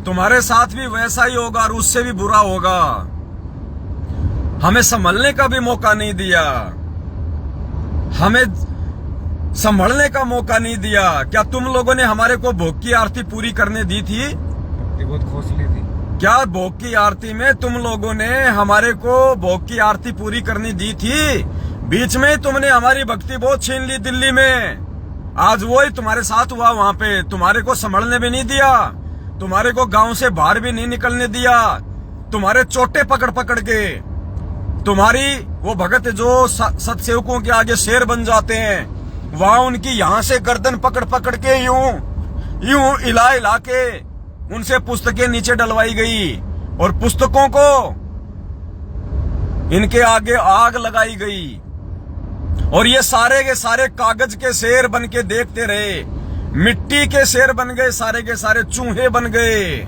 तुम्हारे साथ भी वैसा ही होगा और उससे भी बुरा होगा। हमें संभलने का भी मौका नहीं दिया, हमें संभलने का मौका नहीं दिया। क्या तुम लोगों ने हमारे को भोग की आरती पूरी करने दी थी? बहुत खोसली थी। क्या भोग की आरती में तुम लोगों ने हमारे को भोग की आरती पूरी करनी दी थी? बीच में तुमने हमारी भक्ति बहुत छीन ली दिल्ली में। आज वही तुम्हारे साथ हुआ। वहां पे तुम्हारे को संभलने भी नहीं दिया, तुम्हारे को गांव से बाहर भी नहीं निकलने दिया। तुम्हारे चोटे पकड़ पकड़ के, तुम्हारी वो भगत जो सत्सेवकों के आगे शेर बन जाते हैं, वहां उनकी यहां से गर्दन पकड़ पकड़ के यूं इला के उनसे पुस्तकें नीचे डलवाई गई और पुस्तकों को इनके आगे आग लगाई गई। और ये सारे के सारे कागज के शेर बन के देखते रहे, मिट्टी के शेर बन गए, सारे के सारे चूहे बन गए।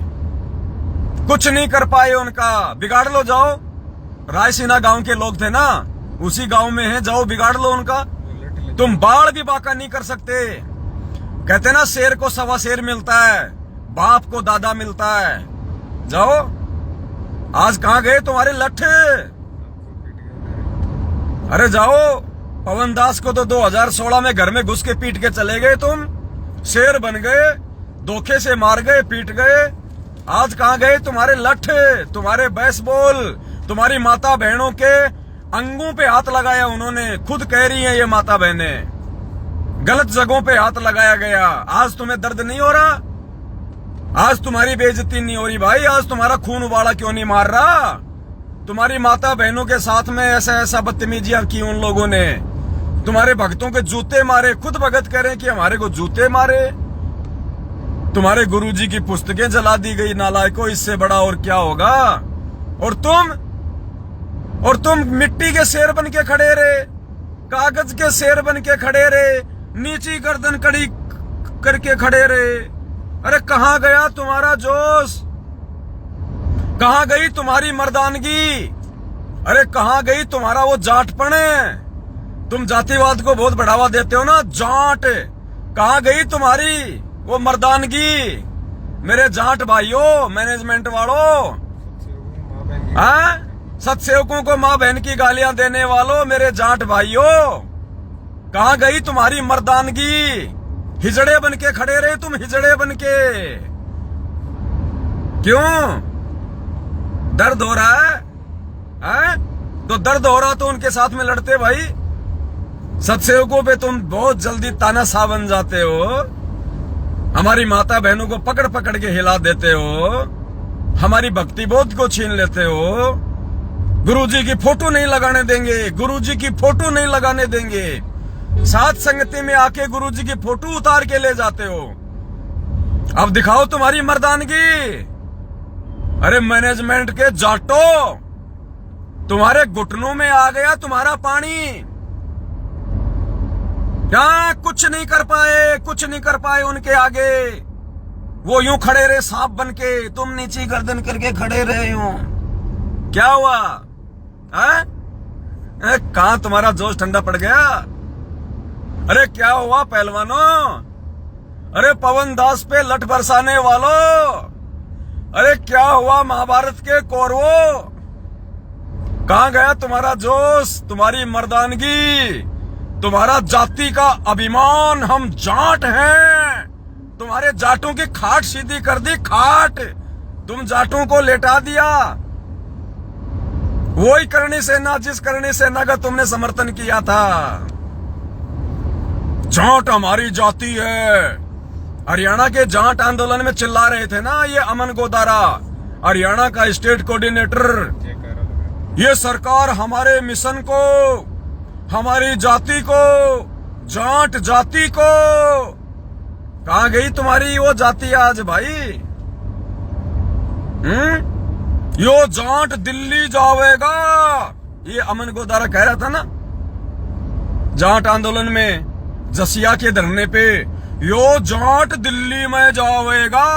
कुछ नहीं कर पाए उनका। बिगाड़ लो, जाओ। रायसीना गांव के लोग थे ना, उसी गांव में है, जाओ बिगाड़ लो उनका। तुम बाढ़ भी बाका नहीं कर सकते। कहते ना शेर को सवा शेर मिलता है, बाप को दादा मिलता है। जाओ। आज कहां गए तुम्हारे लट्ठे? अरे जाओ। पवन दास को तो 2016 में घर में घुस के पीट के चले गए तुम। शेर बन गए, धोखे से मार गए, पीट गए। आज कहां गए तुम्हारे लट्ठे, तुम्हारे बेसबॉल? तुम्हारी माता बहनों के अंगों पे हाथ लगाया उन्होंने। खुद कह रही हैं ये माता बहनें, गलत जगहों पे हाथ लगाया गया। आज तुम्हें दर्द नहीं हो रहा? आज तुम्हारी बेइज्जती नहीं हो रही भाई? आज तुम्हारा खून उबाला क्यों नहीं मार रहा? तुम्हारी माता बहनों के साथ में ऐसा बदतमीजियां की उन लोगों ने। तुम्हारे भक्तों के जूते मारे। खुद भगत कह रहे हैं कि हमारे को जूते मारे। तुम्हारे गुरुजी की पुस्तकें जला दी गई। नालायकों, इससे बड़ा और क्या होगा? और तुम मिट्टी के शेर बन के खड़े रहे, कागज के शेर बन के खड़े रहे, नीची गर्दन कड़ी करके खड़े रहे। अरे कहां गया तुम्हारा जोश, कहां गई तुम्हारी मर्दानगी, अरे कहां गई तुम्हारा वो जाटपन? तुम जातिवाद को बहुत बढ़ावा देते हो ना, जाट, कहां गई तुम्हारी वो मर्दानगी? मेरे जाट भाइयों, मैनेजमेंट वालों, सत्सेवकों को माँ बहन की गालियां देने वालों, मेरे जाट भाइयों, कहां गई तुम्हारी मर्दानगी? हिजड़े बन के खड़े रहे तुम, हिजड़े बन के। क्यों? दर्द हो रहा है? तो दर्द हो रहा तो उनके साथ में लड़ते भाई। सत्सेवकों पे तुम बहुत जल्दी तानाशाह बन जाते हो, हमारी माता बहनों को पकड़ पकड़ के हिला देते हो, हमारी भक्ति बोध को छीन लेते हो। गुरुजी की फोटो नहीं लगाने देंगे, गुरुजी की फोटो नहीं लगाने देंगे। साथ संगति में आके गुरुजी की फोटो उतार के ले जाते हो। अब दिखाओ तुम्हारी मर्दानगी। अरे मैनेजमेंट के जाटो, तुम्हारे घुटनों में आ गया तुम्हारा पानी। क्या कुछ नहीं कर पाए, कुछ नहीं कर पाए उनके आगे। वो यूं खड़े रहे सांप बन के, तुम नीची गर्दन करके खड़े रहे हो। क्या हुआ? कहां तुम्हारा जोश ठंडा पड़ गया? अरे क्या हुआ पहलवानों? अरे पवन दास पे लठ बरसाने वालों, अरे क्या हुआ महाभारत के कौरवों? कहां गया तुम्हारा जोश, तुम्हारी मर्दानगी, तुम्हारा जाति का अभिमान? हम जाट हैं। तुम्हारे जाटों की खाट सीधी कर दी, खाट। तुम जाटों को लेटा दिया। वही करनी सेना, जिस करनी सेना का तुमने समर्थन किया था। जाट हमारी जाति है। हरियाणा के जाट आंदोलन में चिल्ला रहे थे ना ये अमन गोदारा, हरियाणा का स्टेट कोऑर्डिनेटर। ये सरकार हमारे मिशन को, हमारी जाति को, जाट जाति को, कहां गई तुम्हारी वो जाति आज भाई? यो जाट दिल्ली जावेगा, ये अमन गोदारा कह रहा था ना जाट आंदोलन में, जसिया के धरने पे, यो जाट दिल्ली में जावेगा।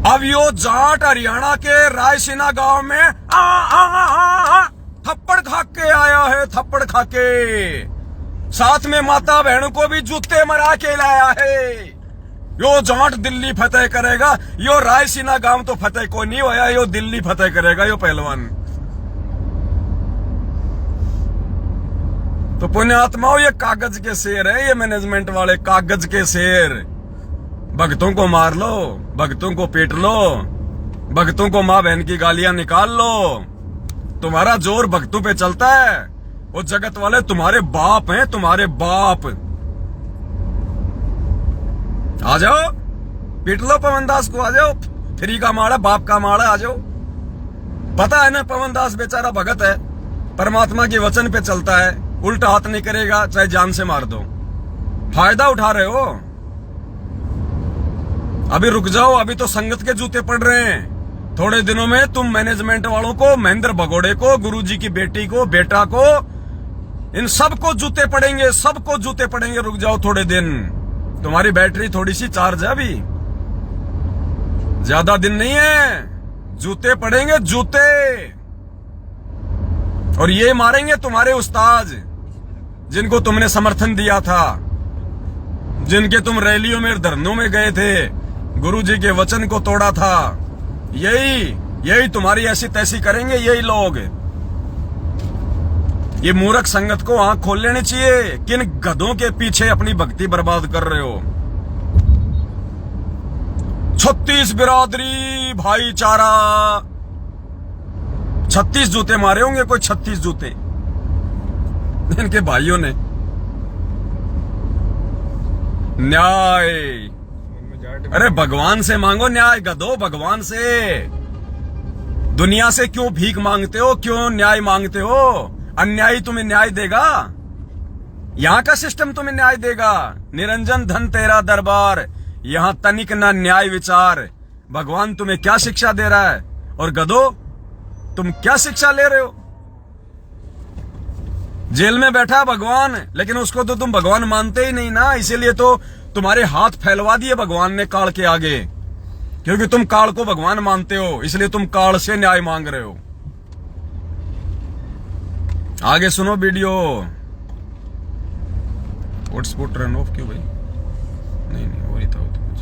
अब यो जाट हरियाणा के रायसीना गांव में थप्पड़ खा के आया है, थप्पड़ खा के। साथ में माता बहनों को भी जूते मरा के लाया है। यो जाट दिल्ली फतेह करेगा। यो रायसीना गांव तो फतेह कोई नहीं होया, यो दिल्ली फतेह करेगा यो पहलवान। तो पुण्यात्माओं, ये कागज के शेर है, ये मैनेजमेंट वाले कागज के शेर। भक्तों को मार लो, भक्तों को पीट लो, भक्तों को माँ बहन की गालियां निकाल लो। तुम्हारा जोर भक्तों पे चलता है। वो जगत वाले तुम्हारे बाप हैं, तुम्हारे बाप। आ जाओ, पीट लो पवन दास को, आ जाओ। फ्री का माड़ा, बाप का माड़ा, आ जाओ। पता है ना पवन दास बेचारा भगत है, परमात्मा के वचन पे चलता है, उल्टा हाथ नहीं करेगा, चाहे जान से मार दो। फायदा उठा रहे हो। अभी रुक जाओ, अभी तो संगत के जूते पड़ रहे हैं। थोड़े दिनों में तुम मैनेजमेंट वालों को, महेंद्र भगोड़े को, गुरुजी की बेटी को, बेटा को, इन सबको जूते पड़ेंगे, सबको जूते पड़ेंगे। रुक जाओ थोड़े दिन, तुम्हारी बैटरी थोड़ी सी चार्ज है, अभी ज्यादा दिन नहीं है। जूते पड़ेंगे, जूते। और ये मारेंगे तुम्हारे उस्ताद, जिनको तुमने समर्थन दिया था, जिनके तुम रैलियों में, धरनों में गए थे, गुरुजी के वचन को तोड़ा था। यही तुम्हारी ऐसी तैसी करेंगे यही लोग। ये मूर्ख संगत को आंख खोल लेनी चाहिए। किन गधों के पीछे अपनी भक्ति बर्बाद कर रहे हो? 36 बिरादरी भाईचारा, 36 जूते मारे होंगे, कोई 36 जूते इनके भाइयों ने। न्याय, अरे भगवान से मांगो न्याय, गधो, भगवान से। दुनिया से क्यों भीख मांगते हो, क्यों न्याय मांगते हो? अन्यायी तुम्हें न्याय देगा? यहां का सिस्टम तुम्हें न्याय देगा? निरंजन धन तेरा दरबार, यहां तनिक ना न्याय विचार। भगवान तुम्हें क्या शिक्षा दे रहा है? और गधो, तुम क्या शिक्षा ले रहे हो? जेल में बैठा भगवान, लेकिन उसको तो तुम भगवान मानते ही नहीं ना, इसीलिए तो तुम्हारे हाथ फैलवा दिए भगवान ने काल के आगे, क्योंकि तुम काल को भगवान मानते हो, इसलिए तुम काल से न्याय मांग रहे हो। आगे सुनो वीडियो। हॉटस्पॉट रन ऑफ क्यों भाई? नहीं हो रही था वो तो कुछ।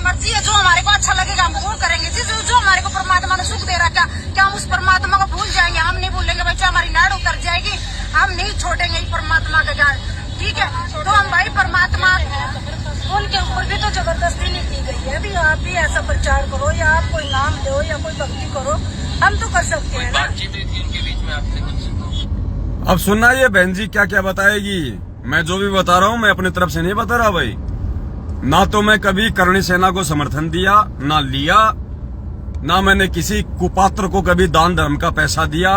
मर्जी है, जो हमारे को अच्छा लगेगा हम वो करेंगे। जो हमारे को परमात्मा ने सुख दे रखा, क्या हम उस परमात्मा को भूल जाएंगे? हम नहीं भूलेंगे बच्चा, हमारी नाड़ उतर जाएगी, हम नहीं छोड़ेंगे परमात्मा का ज्ञान। ठीक है, तो हम भाई परमात्मा, उनके ऊपर भी तो जबरदस्ती नहीं की गई है। अभी आप भी ऐसा प्रचार करो या आप कोई नाम दो या कोई भक्ति करो, हम तो कर सकते हैं ना। बातचीत हुई थी उनके बीच में आपसे कुछ? अब सुनना ये बहन जी क्या क्या बताएगी। मैं जो भी बता रहा हूं मैं अपनी तरफ से नहीं बता रहा भाई। ना तो मैं कभी करणी सेना को समर्थन दिया ना लिया, ना मैंने किसी कुपात्र को कभी दान धर्म का पैसा दिया।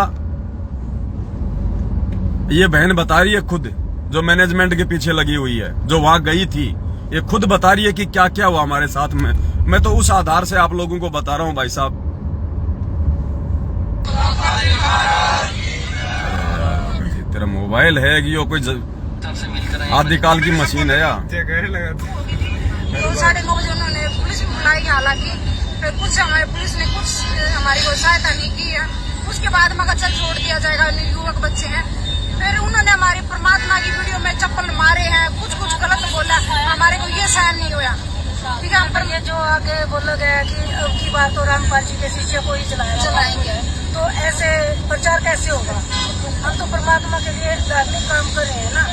ये बहन बता रही है खुद, जो मैनेजमेंट के पीछे लगी हुई है, जो वहां गई थी, ये खुद बता रही है कि क्या क्या हुआ हमारे साथ में। मैं तो उस आधार से आप लोगों को बता रहा हूं भाई साहब। तेरा मोबाइल है कि यो कोई सबसे मिलकर आए आदिकाल की मशीन है या? जगह लगा था। तो 9:30 बजे उन्होंने पुलिस भी बुलाई, हालांकि फिर कुछ हमारे पुलिस ने कुछ हमारी कोई सहायता नहीं की है। उसके बाद मगर चल छोड़ दिया जाएगा, युवक बच्चे हैं। फिर उन्होंने हमारी परमात्मा की वीडियो में चप्पल मारे हैं, कुछ गलत बोला, हमारे को ये सहन नहीं हुआ। ठीक है, पर ये जो आगे बोला गया कि अब की बात तो रामपाल जी के शिष्य को ही चलाएंगे, तो ऐसे प्रचार कैसे होगा? हम तो परमात्मा के लिए धार्मिक काम कर रहे हैं ना,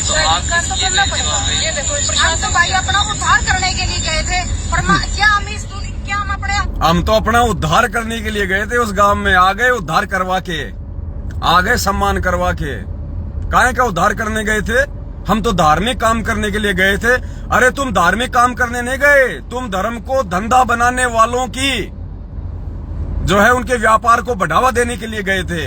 तो आप काम तो करना पड़ेगा। ये देखो, हम तो भाई अपना उद्धार करने के लिए गए थे। क्या हम इस क्या हम अपने हम तो अपना उद्धार करने के लिए गए थे उस गांव में, आ गए उद्धार करवा के, आ गए सम्मान करवा के। काहे का उद्धार करने गए थे? हम तो धार्मिक काम करने के लिए गए थे। अरे तुम धार्मिक काम करने नहीं गए, तुम धर्म को धंधा बनाने वालों की जो है उनके व्यापार को बढ़ावा देने के लिए गए थे।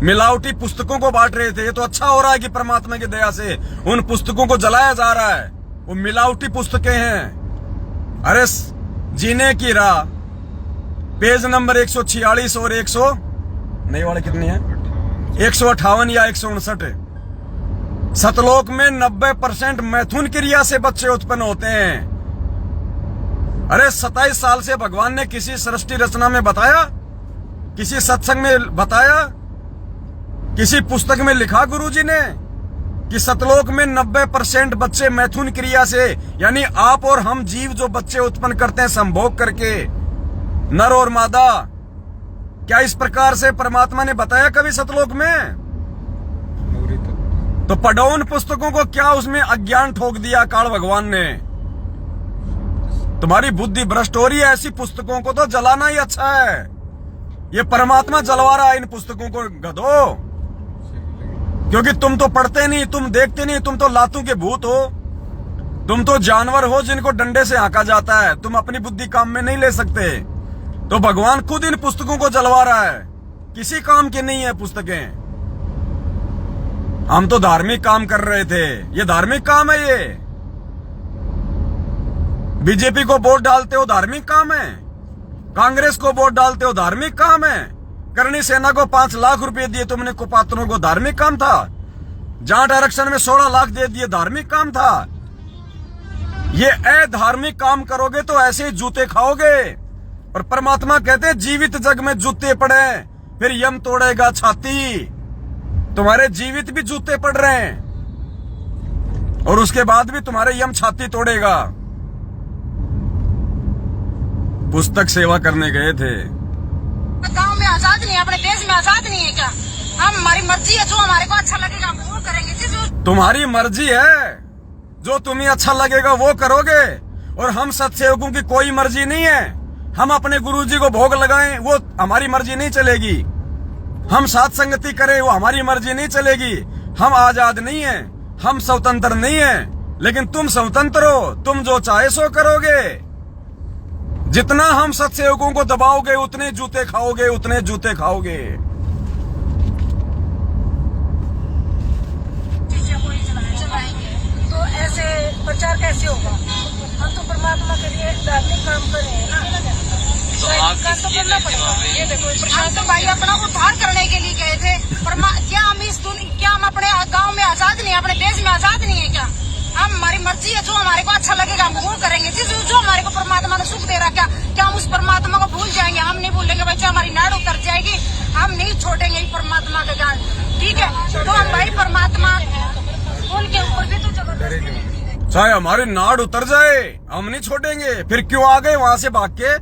मिलावटी पुस्तकों को बांट रहे थे। ये तो अच्छा हो रहा है कि परमात्मा की दया से उन पुस्तकों को जलाया जा रहा है। वो मिलावटी पुस्तकें हैं। अरे जीने की राह पेज नंबर 146 और 100 नई वाले कितनी है? 158 या 159। सतलोक में 90% मैथुन क्रिया से बच्चे उत्पन्न होते हैं। अरे 27 साल से भगवान ने किसी सृष्टि रचना में बताया, किसी सत्संग में बताया, किसी पुस्तक में लिखा गुरुजी ने कि सतलोक में 90% बच्चे मैथुन क्रिया से, यानी आप और हम जीव जो बच्चे उत्पन्न करते हैं संभोग करके, नर और मादा, क्या इस प्रकार से परमात्मा ने बताया कभी सतलोक में? तो पढ़ो उन पुस्तकों को, क्या उसमें अज्ञान ठोक दिया काल भगवान ने? तुम्हारी बुद्धि भ्रष्ट हो रही है। ऐसी पुस्तकों को तो जलाना ही अच्छा है। ये परमात्मा जलवा रहा है इन पुस्तकों को, गधो। क्योंकि तुम तो पढ़ते नहीं, तुम देखते नहीं, तुम तो लातों के भूत हो, तुम तो जानवर हो जिनको डंडे से हाँका जाता है। तुम अपनी बुद्धि काम में नहीं ले सकते। तो भगवान खुद इन पुस्तकों को जलवा रहा है। किसी काम की नहीं है पुस्तकें। हम तो धार्मिक काम कर रहे थे। ये धार्मिक काम है। ये बीजेपी को वोट डालते हो, धार्मिक काम है। कांग्रेस को वोट डालते हो, धार्मिक काम है। करणी सेना को 5 लाख रुपए दिए तुमने कुपात्रों को, धार्मिक काम था। जाट आरक्षण में 16 लाख दे दिए, धार्मिक काम था। ये अधार्मिक काम करोगे तो ऐसे ही जूते खाओगे। और परमात्मा कहते हैं जीवित जग में जूते पड़े फिर यम तोड़ेगा छाती। तुम्हारे जीवित भी जूते पड़ रहे हैं और उसके बाद भी तुम्हारे यम छाती तोड़ेगा। पुस्तक सेवा करने गए थे। गांव में आजाद नहीं है, अपने देश में आजाद नहीं है क्या? हम हमारी मर्जी है, जो हमारे को अच्छा लगेगा हम वो करेंगे। तुम्हारी मर्जी है, जो तुम्हें अच्छा लगेगा वो करोगे। और हम सत्सेवकों की कोई मर्जी नहीं है। हम अपने गुरुजी को भोग लगाएं वो हमारी मर्जी नहीं चलेगी। हम साथ संगति करें वो हमारी मर्जी नहीं चलेगी। हम आजाद नहीं है, हम स्वतंत्र नहीं है। लेकिन तुम स्वतंत्र हो, तुम जो चाहे सो करोगे। जितना हम सत्सेवकों को दबाओगे उतने जूते खाओगे, उतने जूते खाओगे। तो ऐसे प्रचार कैसे होगा? हम तो परमात्मा के लिए धार्मिक काम कर रहे हैं ना। तो तो आप तो ये करना गए थे वहाँ पे? ये देखो हम तो भाई अपना उद्धार करने के लिए गए थे। क्या हम अपने गांव में आजाद नहीं है, अपने देश में आजाद नहीं है क्या? हम हमारी मर्जी है, जो हमारे को अच्छा लगेगा हम वो करेंगे। जो हमारे को परमात्मा ने सुख दे रहा, क्या हम उस परमात्मा को भूल जाएंगे? हम नहीं भूलेंगे भाई, चाहे हमारी नाड़ उतर जाएगी हम नहीं छोड़ेंगे परमात्मा का ज्ञान, ठीक है? तो हम भाई परमात्मा उनके ऊपर भी तो जबरदस्ती, चाहे हमारी नाड़ उतर जाए हम नहीं छोड़ेंगे। फिर क्यों आ गए वहां से भाग के?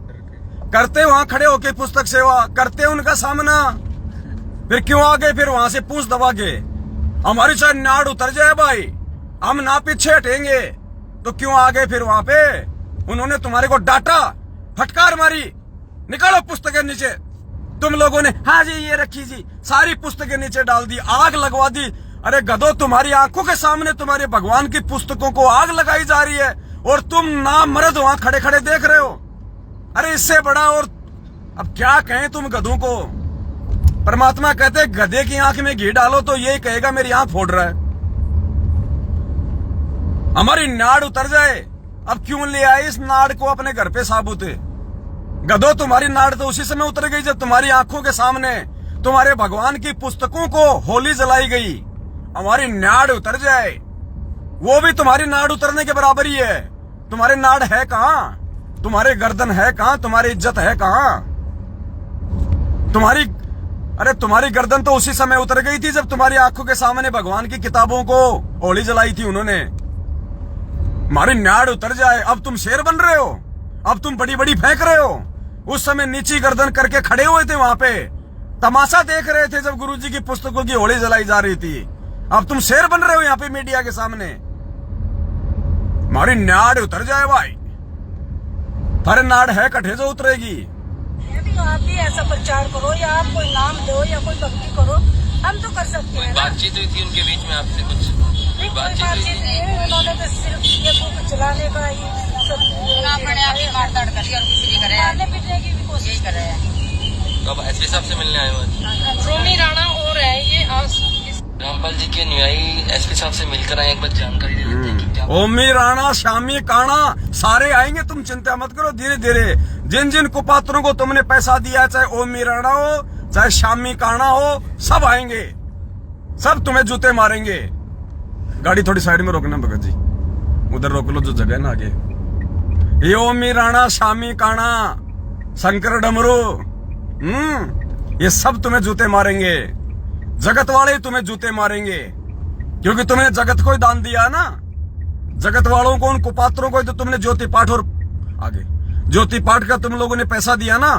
करते वहां खड़े होके पुस्तक सेवा, करते उनका सामना, फिर क्यों आ गए? फिर वहां से पूछ दबा के हमारी चाहे नाड़ उतर जाए भाई, हम ना पीछे हटेंगे। तो क्यों आ गए फिर वहां पे? उन्होंने तुम्हारे को डांटा, फटकार मारी, निकालो पुस्तकें नीचे। तुम लोगों ने हाँ जी ये रखी जी, सारी पुस्तकें नीचे डाल दी, आग लगवा दी। अरे गधो, तुम्हारी आंखों के सामने तुम्हारे भगवान की पुस्तकों को आग लगाई जा रही है और तुम ना मर्द वहां खड़े खड़े देख रहे हो। अरे इससे बड़ा और अब क्या कहें तुम गधों को? परमात्मा कहते गधे की आंख में घी डालो तो यही कहेगा मेरी आंख फोड़ रहा है। हमारी नाड़ उतर जाए, अब क्यों ले आए इस नाड़ को अपने घर पे साबुत? गधो, तुम्हारी नाड़ तो उसी समय उतर गई जब तुम्हारी आंखों के सामने तुम्हारे भगवान की पुस्तकों को होली जलाई गई। हमारी नाड़ उतर जाए, वो भी तुम्हारी नाड़ उतरने के बराबर ही है। तुम्हारी नाड़ है कहां? तुम्हारे गर्दन है कहां? तुम्हारी इज्जत है कहां? तुम्हारी गर्दन तो उसी समय उतर गई थी जब तुम्हारी आंखों के सामने भगवान की किताबों को होली जलाई थी उन्होंने। हमारी नाड़ उतर जाए, अब तुम शेर बन रहे हो, अब तुम बड़ी बड़ी फेंक रहे हो। उस समय नीची गर्दन करके खड़े हुए थे वहां पे, तमाशा देख रहे थे जब गुरुजी की पुस्तकों की होली जलाई जा रही थी। अब तुम शेर बन रहे हो यहाँ पे मीडिया के सामने। हमारी नाड़ उतर जाए भाई, थारे नाड़ है कठे जो उतरेगी। यदि आप भी ऐसा प्रचार करो या आप कोई नाम दो या कोई भक्ति करो, हम तो कर सकते हैं ना। बातचीत हुई थी उनके बीच में आपसे कुछ? नहीं, कोई बातचीत नहीं, उन्होंने तो सिर्फ ये बुक चलाने का ही सब अपने आप ही मारधाड़ कर दिया और कुछ नहीं करे, मारने पीटने की भी कोशिश कर रहे हैं। तो अब एसपी साहब से मिलने आए हुए? रोमी राणा और है ये रामपाल जी के अनुयायी एसपी साहब से मिलकर आए, एक बार जानकारी दे देते हैं कि क्या? ओमी राणा, श्यामी काणा, सारे आएंगे, तुम चिंता मत करो। धीरे धीरे जिन जिन कुपात्रों को तुमने पैसा दिया, चाहे ओमी राणा हो चाहे श्यामी काणा हो, सब आएंगे, सब तुम्हें जूते मारेंगे। गाड़ी थोड़ी साइड में रोकना भगत जी, उधर रोक लो जो जगह है ना आगे। ये ओमी राणा, श्यामी काणा, शंकर डमरू, ये सब तुम्हें जूते मारेंगे। जगत वाले तुम्हें जूते मारेंगे क्योंकि तुमने जगत को ही दान दिया ना। जगत वालों को, उन कुपात्रों को तो तुमने ज्योति पाठ और आगे ज्योति पाठ का तुम लोगों ने पैसा दिया ना,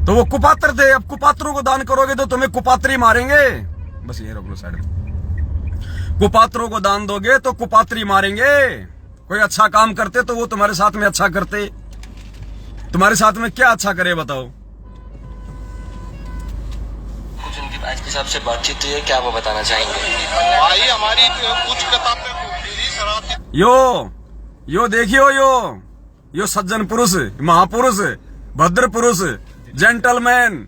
तो वो कुपात्र थे। अब कुपात्रों को दान करोगे तो तुम्हें कुपात्री मारेंगे। बस ये रोक लो साइड में। कुपात्रों को दान दोगे तो कुपात्री मारेंगे। कोई अच्छा काम करते तो वो तुम्हारे साथ में अच्छा करते। तुम्हारे साथ में क्या अच्छा करे बताओ? कुछ उनकी एसपी साहब से बातचीत हुई है, क्या वो बताना चाहेंगे? भाई हमारी कुछ किताबें यो देखियो, यो सज्जन पुरुष, महापुरुष, भद्र पुरुष, जेंटलमैन,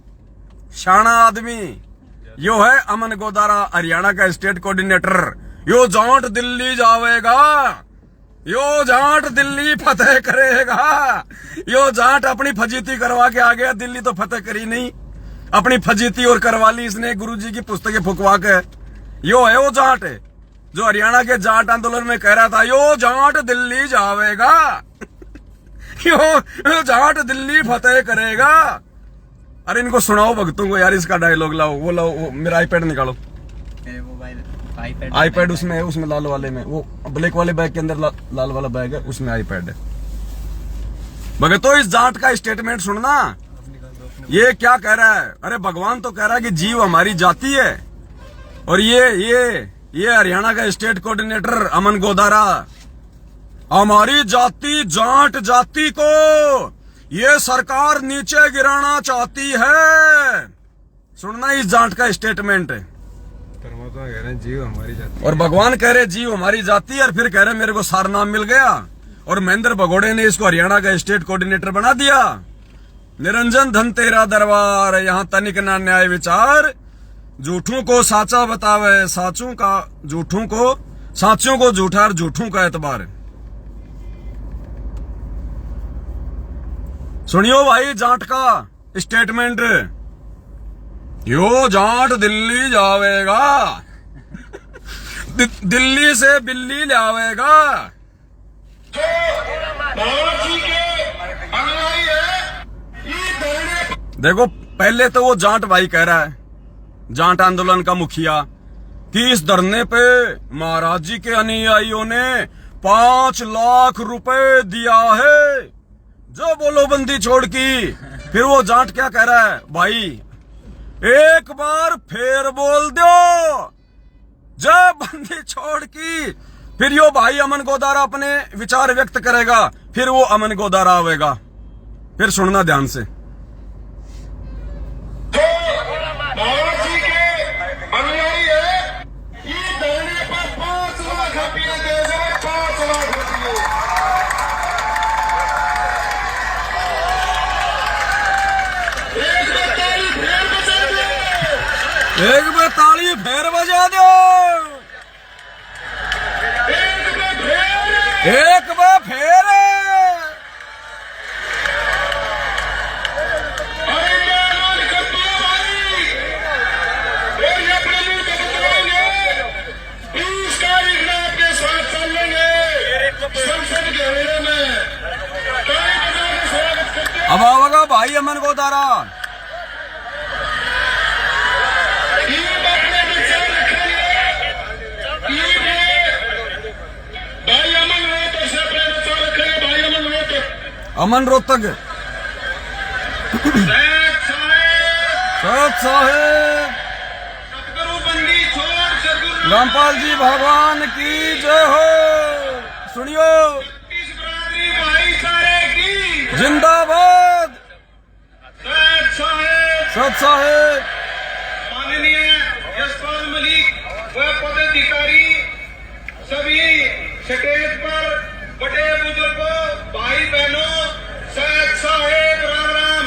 शाना आदमी, यो है अमन गोदारा, हरियाणा का स्टेट कोऑर्डिनेटर। यो जाट दिल्ली जावेगा, यो जाट दिल्ली फतेह करेगा। यो जाट अपनी फजीती करवा के आ गया, दिल्ली तो फतेह करी नहीं, अपनी फजीती और करवा ली इसने गुरुजी की पुस्तकें फुकवा के। यो है वो जाट जो हरियाणा के जाट आंदोलन में कह रहा था, यो जाट दिल्ली जावेगा, यो जाट दिल्ली फतेह करेगा। अरे इनको सुनाओ भक्तों को यार, इसका डायलॉग लाओ, वो लाओ, वो मेरा आईपैड निकालो। आईपैड उसमें है, उसमें लाल वाले में, वो ब्लैक वाले बैग के अंदर लाल वाला बैग है, उसमें आईपैड है। भगतो इस जाट का स्टेटमेंट सुनना, ये क्या कह रहा है? अरे भगवान तो कह रहा है कि जीव हमारी जाति है, और ये हरियाणा का स्टेट कोऑर्डिनेटर अमन गोदारा, हमारी जाति जाट जाति को ये सरकार नीचे गिराना चाहती है। सुनना इस जाट का स्टेटमेंट है। परमात्मा कह रहे हैं जीव हमारी जाति, और भगवान कह रहे जीव हमारी जाति, और फिर कह रहे मेरे को सार नाम मिल गया, और महेंद्र भगोड़े ने इसको हरियाणा का स्टेट कोऑर्डिनेटर बना दिया। निरंजन धन तेरा दरबार, यहाँ तनिक ना न्याय विचार, झूठों को साचा बतावे, साचों को झूठा और झूठों का एतबार। सुनियो भाई जाट का स्टेटमेंट। यो जाट दिल्ली जावेगा, दिल्ली से बिल्ली लावेगा। देखो पहले तो वो जाट भाई कह रहा है, जाट आंदोलन का मुखिया, कि इस धरने पे महाराज जी के अनुयायियों ने 5 लाख रुपए दिया है जो बोलो बंदी छोड़ की। फिर वो जाट क्या कह रहा है, भाई एक बार फिर बोल दो जब बंदी छोड़ की। फिर यो भाई अमन गोदारा अपने विचार व्यक्त करेगा, फिर वो अमन गोदारा आवेगा। फिर सुनना ध्यान से। एक बार ताली फेर बजा दो, एक बार फेर। अब आवेगा भाई अमन गोदारा। अमन रोहतक सत साहेब रामपाल जी भगवान की जय हो। सुनियो जिंदाबाद सत साहेब। माननीय यशपाल मलिक व पदाधिकारी सभी स्टेज पर बड़े बुजुर्गों भाई बहनों सैयद साहेब राम राम।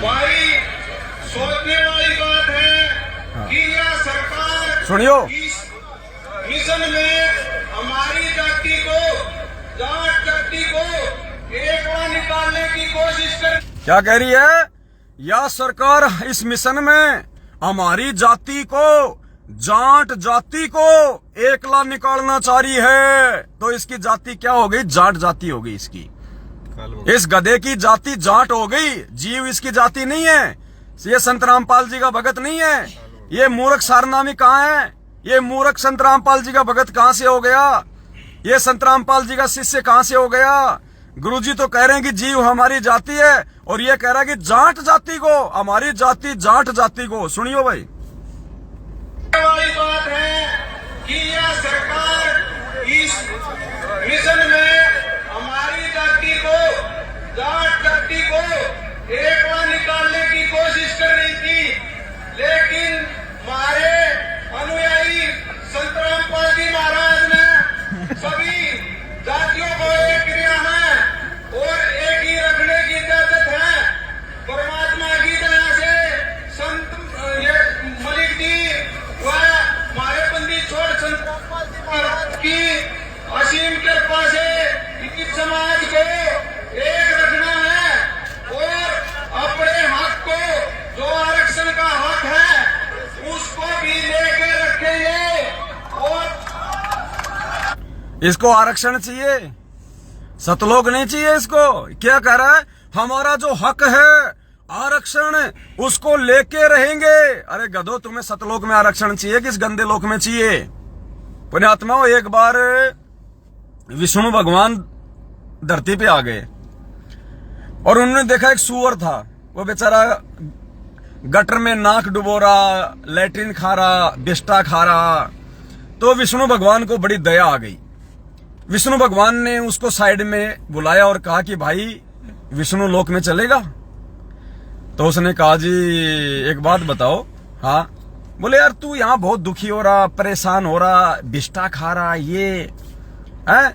भाई सोचने वाली बात है कि यह सरकार सुनियो इस मिशन में हमारी जाति को, जाट जाति को एकड़ा निकालने की कोशिश कर। क्या कह रही है, यह सरकार इस मिशन में हमारी जाति को, जाट जाति को एकला निकालना चाह रही है। तो इसकी जाति क्या हो गई, जाट जाति हो गई इसकी। इस गधे की जाति जाट हो गई, जीव इसकी जाति नहीं है। ये संत रामपाल जी का भगत नहीं है। ये मूर्ख सारनामी कहाँ है, ये मूर्ख संत रामपाल जी का भगत कहाँ से हो गया, ये संत रामपाल जी का शिष्य कहाँ से हो गया। गुरुजी तो कह रहे हैं कि जीव हमारी जाति है, और ये कह रहा है कि जाट जाति को, हमारी जाति जाट जाति को। सुनियो भाई, वाली बात है कि यह सरकार इस मिशन में हमारी जाति को, जाट जाति को एकला निकालने की कोशिश कर रही थी, लेकिन हमारे अनुयायी संत रामपाल जी महाराज ने सभी जातियों को एक किया है और एक ही रखने की इजाजत है। परमात्मा की दया से संत मलिक जी व हमारे बंदी छोड़ संत रामपाल जी महाराज की असीम कृपा से इस समाज को एक रखना है और अपने हक को, जो आरक्षण का हक है, उसको भी लेके रखेंगे। और इसको आरक्षण चाहिए, सतलोक नहीं चाहिए इसको। क्या कह रहा है, हमारा जो हक है आरक्षण उसको लेके रहेंगे। अरे गधो, तुम्हें सतलोक में आरक्षण चाहिए कि इस गंदे लोक में चाहिए। पुण्यात्माओं, एक बार विष्णु भगवान धरती पे आ गए और उन्होंने देखा एक सूअर था, वो बेचारा गटर में नाक डुबो रहा, लैट्रिन खा रहा, बिस्टा खा रहा। तो विष्णु भगवान को बड़ी दया आ गई। विष्णु भगवान ने उसको साइड में बुलाया और कहा कि भाई विष्णु लोक में चलेगा। तो उसने कहा जी एक बात बताओ। हाँ। बोले यार तू यहाँ बहुत दुखी हो रहा, परेशान हो रहा, बिस्टा खा रहा, ये है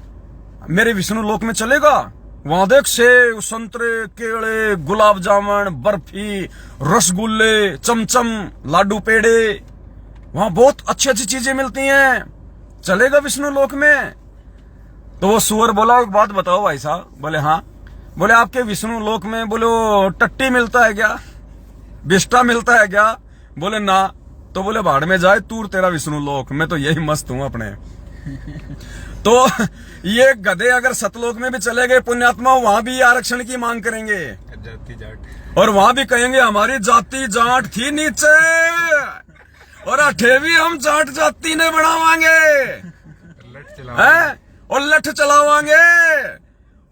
मेरे विष्णु लोक में चलेगा? वहां देख सेब, संतरे, केले, गुलाब जामुन, बर्फी, रसगुल्ले, चमचम, लाडू पेड़े, वहां बहुत अच्छी अच्छी चीजें मिलती हैं, चलेगा विष्णु लोक में? तो वो सुअर बोला, एक बात बताओ भाई साहब। बोले हाँ। बोले आपके विष्णु लोक में बोले वो टट्टी मिलता है क्या, बिस्टा मिलता है क्या? बोले ना। तो बोले भाड़ में जाए तूर तेरा विष्णु लोक, मैं तो यही मस्त हूं अपने। तो ये गधे अगर सतलोक में भी चले गए पुण्यात्मा, वहां भी आरक्षण की मांग करेंगे जाति जाट, और वहां भी कहेंगे हमारी जाति जाट थी नीचे और अठेवी हम जाट जाति ने बढ़ावांगे लट चला हैं और लठ चलावांगे।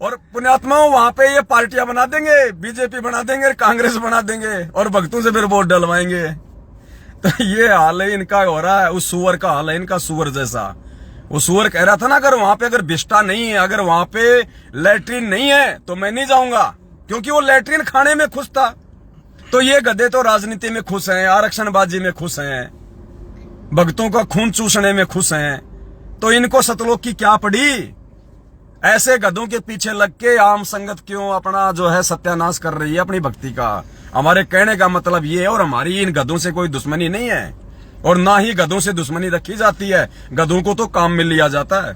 और पुण्यात्माओं वहां पे ये पार्टियां बना देंगे, बीजेपी बना देंगे, कांग्रेस बना देंगे और भक्तों से फिर वोट डलवाएंगे। तो ये हाल है इनका हो रहा है, उस सुअर का हाल है इनका, सुअर जैसा। वो सुअर कह रहा था ना, अगर वहां पे अगर बिस्टा नहीं है, अगर वहां पे लैट्रिन नहीं है तो मैं नहीं जाऊंगा, क्योंकि वो लैट्रिन खाने में खुश था। तो ये गधे तो राजनीति में खुश हैं, आरक्षणबाजी में खुश हैं, भक्तों का खून चूसने में खुश हैं। तो इनको सतलोक की क्या पड़ी? ऐसे गधों के पीछे लग के आम संगत क्यों अपना जो है सत्यानाश कर रही है अपनी भक्ति का? हमारे कहने का मतलब ये है, और हमारी इन गधों से कोई दुश्मनी नहीं है और ना ही गधों से दुश्मनी रखी जाती है। गधों को तो काम में लिया जाता है।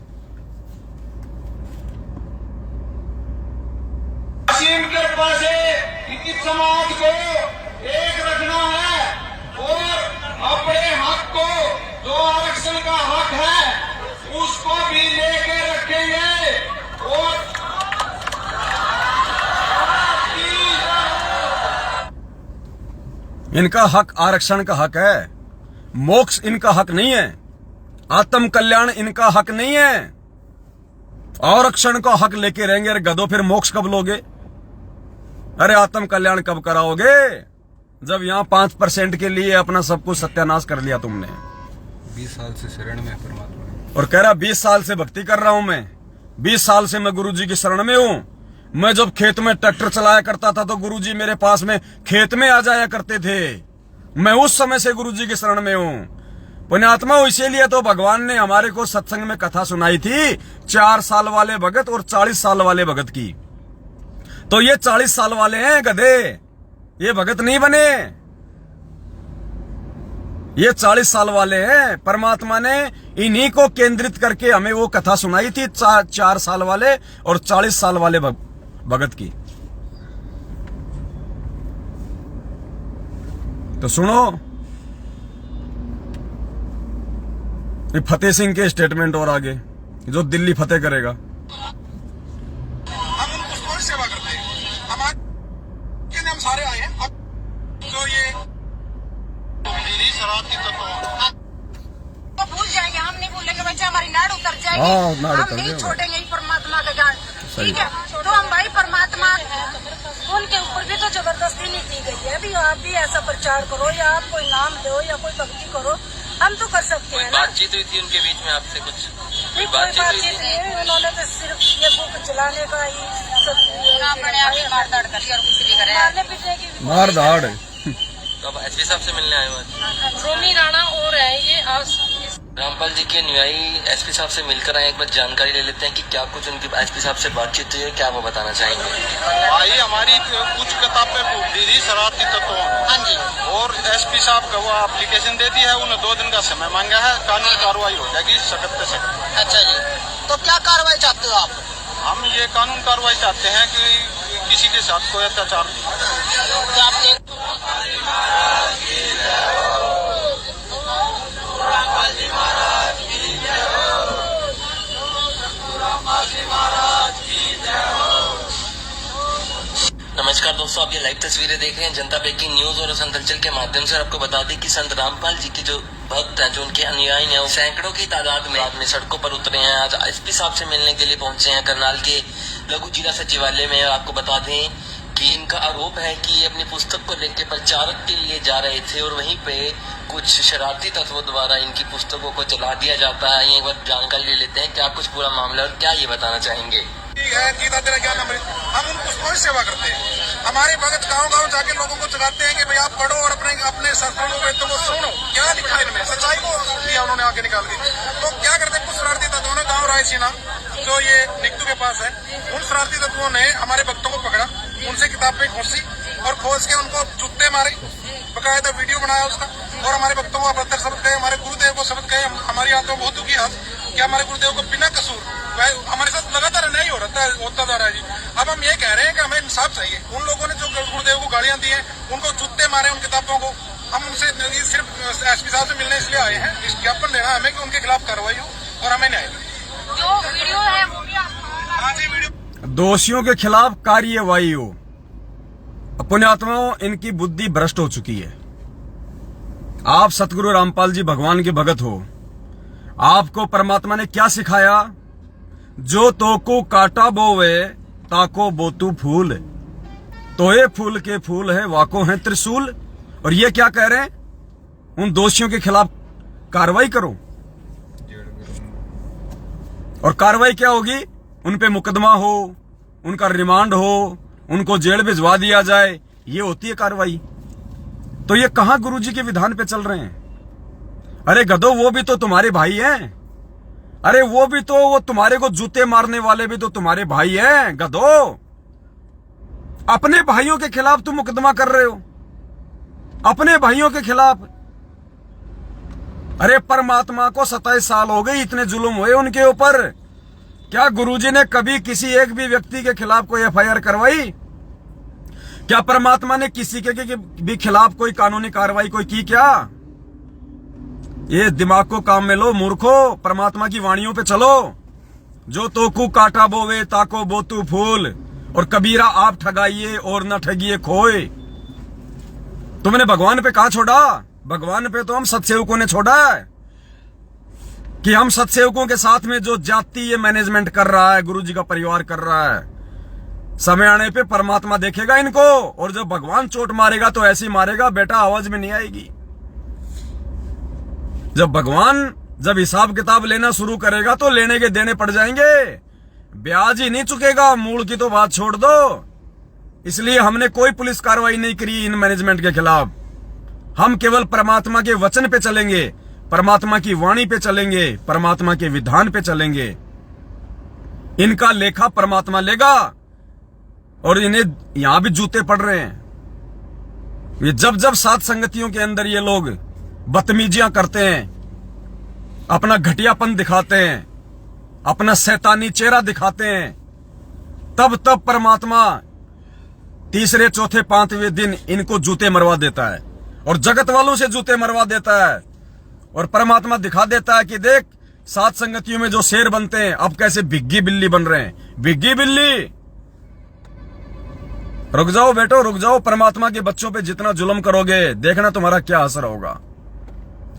इनके पास इनकी समाज को एक रखना है और अपने हक को, जो आरक्षण का हक है, उसको भी लेके रखेंगे। और इनका हक आरक्षण का हक है, मोक्ष इनका हक नहीं है, आत्म कल्याण इनका हक नहीं है। आरक्षण का हक लेके रहेंगे। अरे गधों, फिर मोक्ष कब लोगे? अरे आत्म कल्याण कब कराओगे? जब यहां 5% के लिए अपना सब कुछ सत्यानाश कर लिया तुमने। 20 साल से शरण में परमात्मा, और कह रहा 20 साल से भक्ति कर रहा हूं मैं, 20 साल से मैं गुरुजी की शरण में हूं। मैं जब खेत में ट्रैक्टर चलाया करता था तो गुरुजी मेरे पास में खेत में आ जाया करते थे। मैं उस समय से गुरुजी की शरण में हूं। पुण्यात्मा, इसीलिए तो भगवान ने हमारे को सत्संग में कथा सुनाई थी 4 साल वाले भगत और 40 साल वाले भगत की। तो ये 40 साल वाले हैं गधे, ये भगत नहीं बने, ये 40 साल वाले हैं। परमात्मा ने इन्हीं को केंद्रित करके हमें वो कथा सुनाई थी 4 साल वाले और 40 साल वाले भगत की। तो सुनो, ये फतेह सिंह के स्टेटमेंट और आगे, जो दिल्ली फतेह करेगा। हम उनको कौन सेवा करते हैं? हमारे हम सारे आए हैं। अब जो ये शरारती तत्व वो भूल जाएंगे, हम नहीं भूलेंगे बच्चे, हमारी नाड़ उतर जाएगी। हाँ, नाड़ हम उतर नहीं जाएगी। छोड़ेंगे ही परमात्मा का ज्ञान। सही ठीक है, तो हम भाई परमात्मा, उनके ऊपर भी तो जबरदस्ती नहीं की गई है। अभी आप भी ऐसा प्रचार करो या आप कोई नाम दो या कोई भक्ति करो, हम तो कर सकते हैं ना। बातचीत हुई थी उनके बीच में आपसे कुछ? नहीं, कोई बातचीत नहीं, उन्होंने तो सिर्फ ये बुक चलाने का ही सब मारने पीटने की मार धाड़। तो अब एसपी साहब से मिलने आए हुए हैं। रोमी राणा और है ये रामपाल जी के अनुयायी एसपी साहब से मिलकर आए, एक बार जानकारी ले लेते हैं कि क्या कुछ उनकी एसपी साहब से बातचीत हुई है, क्या वो बताना चाहेंगे। भाई हमारी कुछ किताबें भूख दी थी शरारती तत्वों। हाँ जी। और एसपी साहब का वो एप्लीकेशन दे दी है, उन्हें 2 दिन का समय मांगा है, कानूनी कार्रवाई हो जाएगी सख्त से सख्त। अच्छा जी, तो क्या कार्रवाई चाहते हो आप? हम ये कानून कार्रवाई चाहते हैं कि किसी के साथ कोई अत्याचार नहीं। क्या आपने नमस्कार दोस्तों, आप ये लाइव तस्वीरें देख रहे हैं जनता ब्रेकिंग न्यूज और संतलचल के माध्यम से। आपको बता दें कि संत रामपाल जी के जो भक्त हैं, जो उनके अनुयायी हैं, वो सैकड़ों की तादाद में सड़कों पर उतरे हैं। आज एसपी साहब से मिलने के लिए पहुंचे हैं करनाल के लघु जिला सचिवालय में। आपको बता दें कि इनका आरोप है कि ये अपनी पुस्तक को लेकर प्रचारक के लिए जा रहे थे और वहीं पे कुछ शरारती तत्वों द्वारा इनकी पुस्तकों को जला दिया जाता है। एक बार जानकारी ले लेते हैं क्या कुछ पूरा मामला और क्या ये बताना चाहेंगे। गीता तेरा ज्ञान अमृत, हम उनको कौन सेवा करते हैं? हमारे भगत गांव-गांव जाके लोगों को जगाते हैं कि भाई आप पढ़ो और अपने शास्त्रों वेदों को सुनो। क्या लिखा है इनमें? सच्चाई को लिया उन्होंने आगे निकाल के। तो क्या करते कुछ शरारती तत्वों ने गाँव रायसीना जो ये निकटू के पास है, उन शरारती तत्वों ने हमारे भक्तों को पकड़ा, उनसे किताब पे खोसी और खोज के उनको जूते मारे, बकायदा वीडियो बनाया उसका और हमारे भक्तों को अभद्र शब्द कहे, हमारे गुरुदेव को शब्द कहे, हमारी आत्मा बहुत दुखी आज। कि हमारे गुरुदेव को बिना कसूर हमारे साथ लगातार अन्याय होता जा रहा है जी। अब हम ये कह रहे हैं कि हमें इंसाफ चाहिए। उन लोगों ने जो गुरुदेव को गालियां दी हैं, उनको जूते मारे उन किताबों को, हम उनसे सिर्फ एसपी साहब से मिलने इसलिए आए हैं, इस ज्ञापन देना हमें कि उनके खिलाफ कार्रवाई हो और हमें न्याय मिले। जो वीडियो है वो भी हाँ जी, वीडियो दोषियों के खिलाफ कार्यवाही हो। पुण्यात्माओं, इनकी बुद्धि भ्रष्ट हो चुकी है। आप सतगुरु रामपाल जी भगवान के भगत हो। आपको परमात्मा ने क्या सिखाया? जो तोको काटा बोवे ताको बोतू फूल, तो ये फूल के फूल है वाको है त्रिशूल। और ये क्या कह रहे हैं? उन दोषियों के खिलाफ कार्रवाई करो। और कार्रवाई क्या होगी? उन पे मुकदमा हो, उनका रिमांड हो, उनको जेल भिजवा दिया जाए, ये होती है कार्रवाई। तो ये कहां गुरुजी के विधान पे चल रहे हैं? अरे गधो, वो भी तो तुम्हारे भाई हैं। अरे वो तुम्हारे को जूते मारने वाले भी तो तुम्हारे भाई हैं गधो। अपने भाइयों के खिलाफ तुम मुकदमा कर रहे हो, अपने भाइयों के खिलाफ। अरे परमात्मा को 27 साल हो गए, इतने जुल्म हुए उनके ऊपर। क्या गुरुजी ने कभी किसी एक भी व्यक्ति के खिलाफ कोई एफआईआर करवाई? क्या परमात्मा ने किसी के भी खिलाफ कोई कानूनी कार्रवाई कोई की क्या? ये दिमाग को काम में लो मूर्खो, परमात्मा की वाणियों पे चलो। जो तोकू काटा बोवे ताको बोतू फूल, और कबीरा आप ठगाइए और न ठगिए खोए। तुमने भगवान पे कहा छोड़ा? भगवान पे तो हम सत्सेवकों ने छोड़ा है कि हम सत्सेवकों के साथ में जो जाति ये मैनेजमेंट कर रहा है, गुरुजी का परिवार कर रहा है, समय आने पे परमात्मा देखेगा इनको। और जब भगवान चोट मारेगा तो ऐसी मारेगा बेटा, आवाज में नहीं आएगी। जब भगवान हिसाब किताब लेना शुरू करेगा तो लेने के देने पड़ जाएंगे, ब्याज ही नहीं चुकेगा। मूल की तो बात छोड़ दो। इसलिए हमने कोई पुलिस कार्रवाई नहीं करी इन मैनेजमेंट के खिलाफ। हम केवल परमात्मा के वचन पे चलेंगे, परमात्मा की वाणी पे चलेंगे, परमात्मा के विधान पे चलेंगे। इनका लेखा परमात्मा लेगा। और इन्हें यहां भी जूते पड़ रहे हैं। ये जब सात संगतियों के अंदर ये लोग बदतमीजियां करते हैं, अपना घटियापन दिखाते हैं, अपना शैतानी चेहरा दिखाते हैं, तब परमात्मा तीसरे चौथे पांचवें दिन इनको जूते मरवा देता है और जगत वालों से जूते मरवा देता है। और परमात्मा दिखा देता है कि देख, सात संगतियों में जो शेर बनते हैं अब कैसे भिग्गी बिल्ली बन रहे हैं। भिग्गी बिल्ली, रुक जाओ बेटो, रुक जाओ। परमात्मा के बच्चों पे जितना जुल्म करोगे देखना तुम्हारा क्या असर होगा।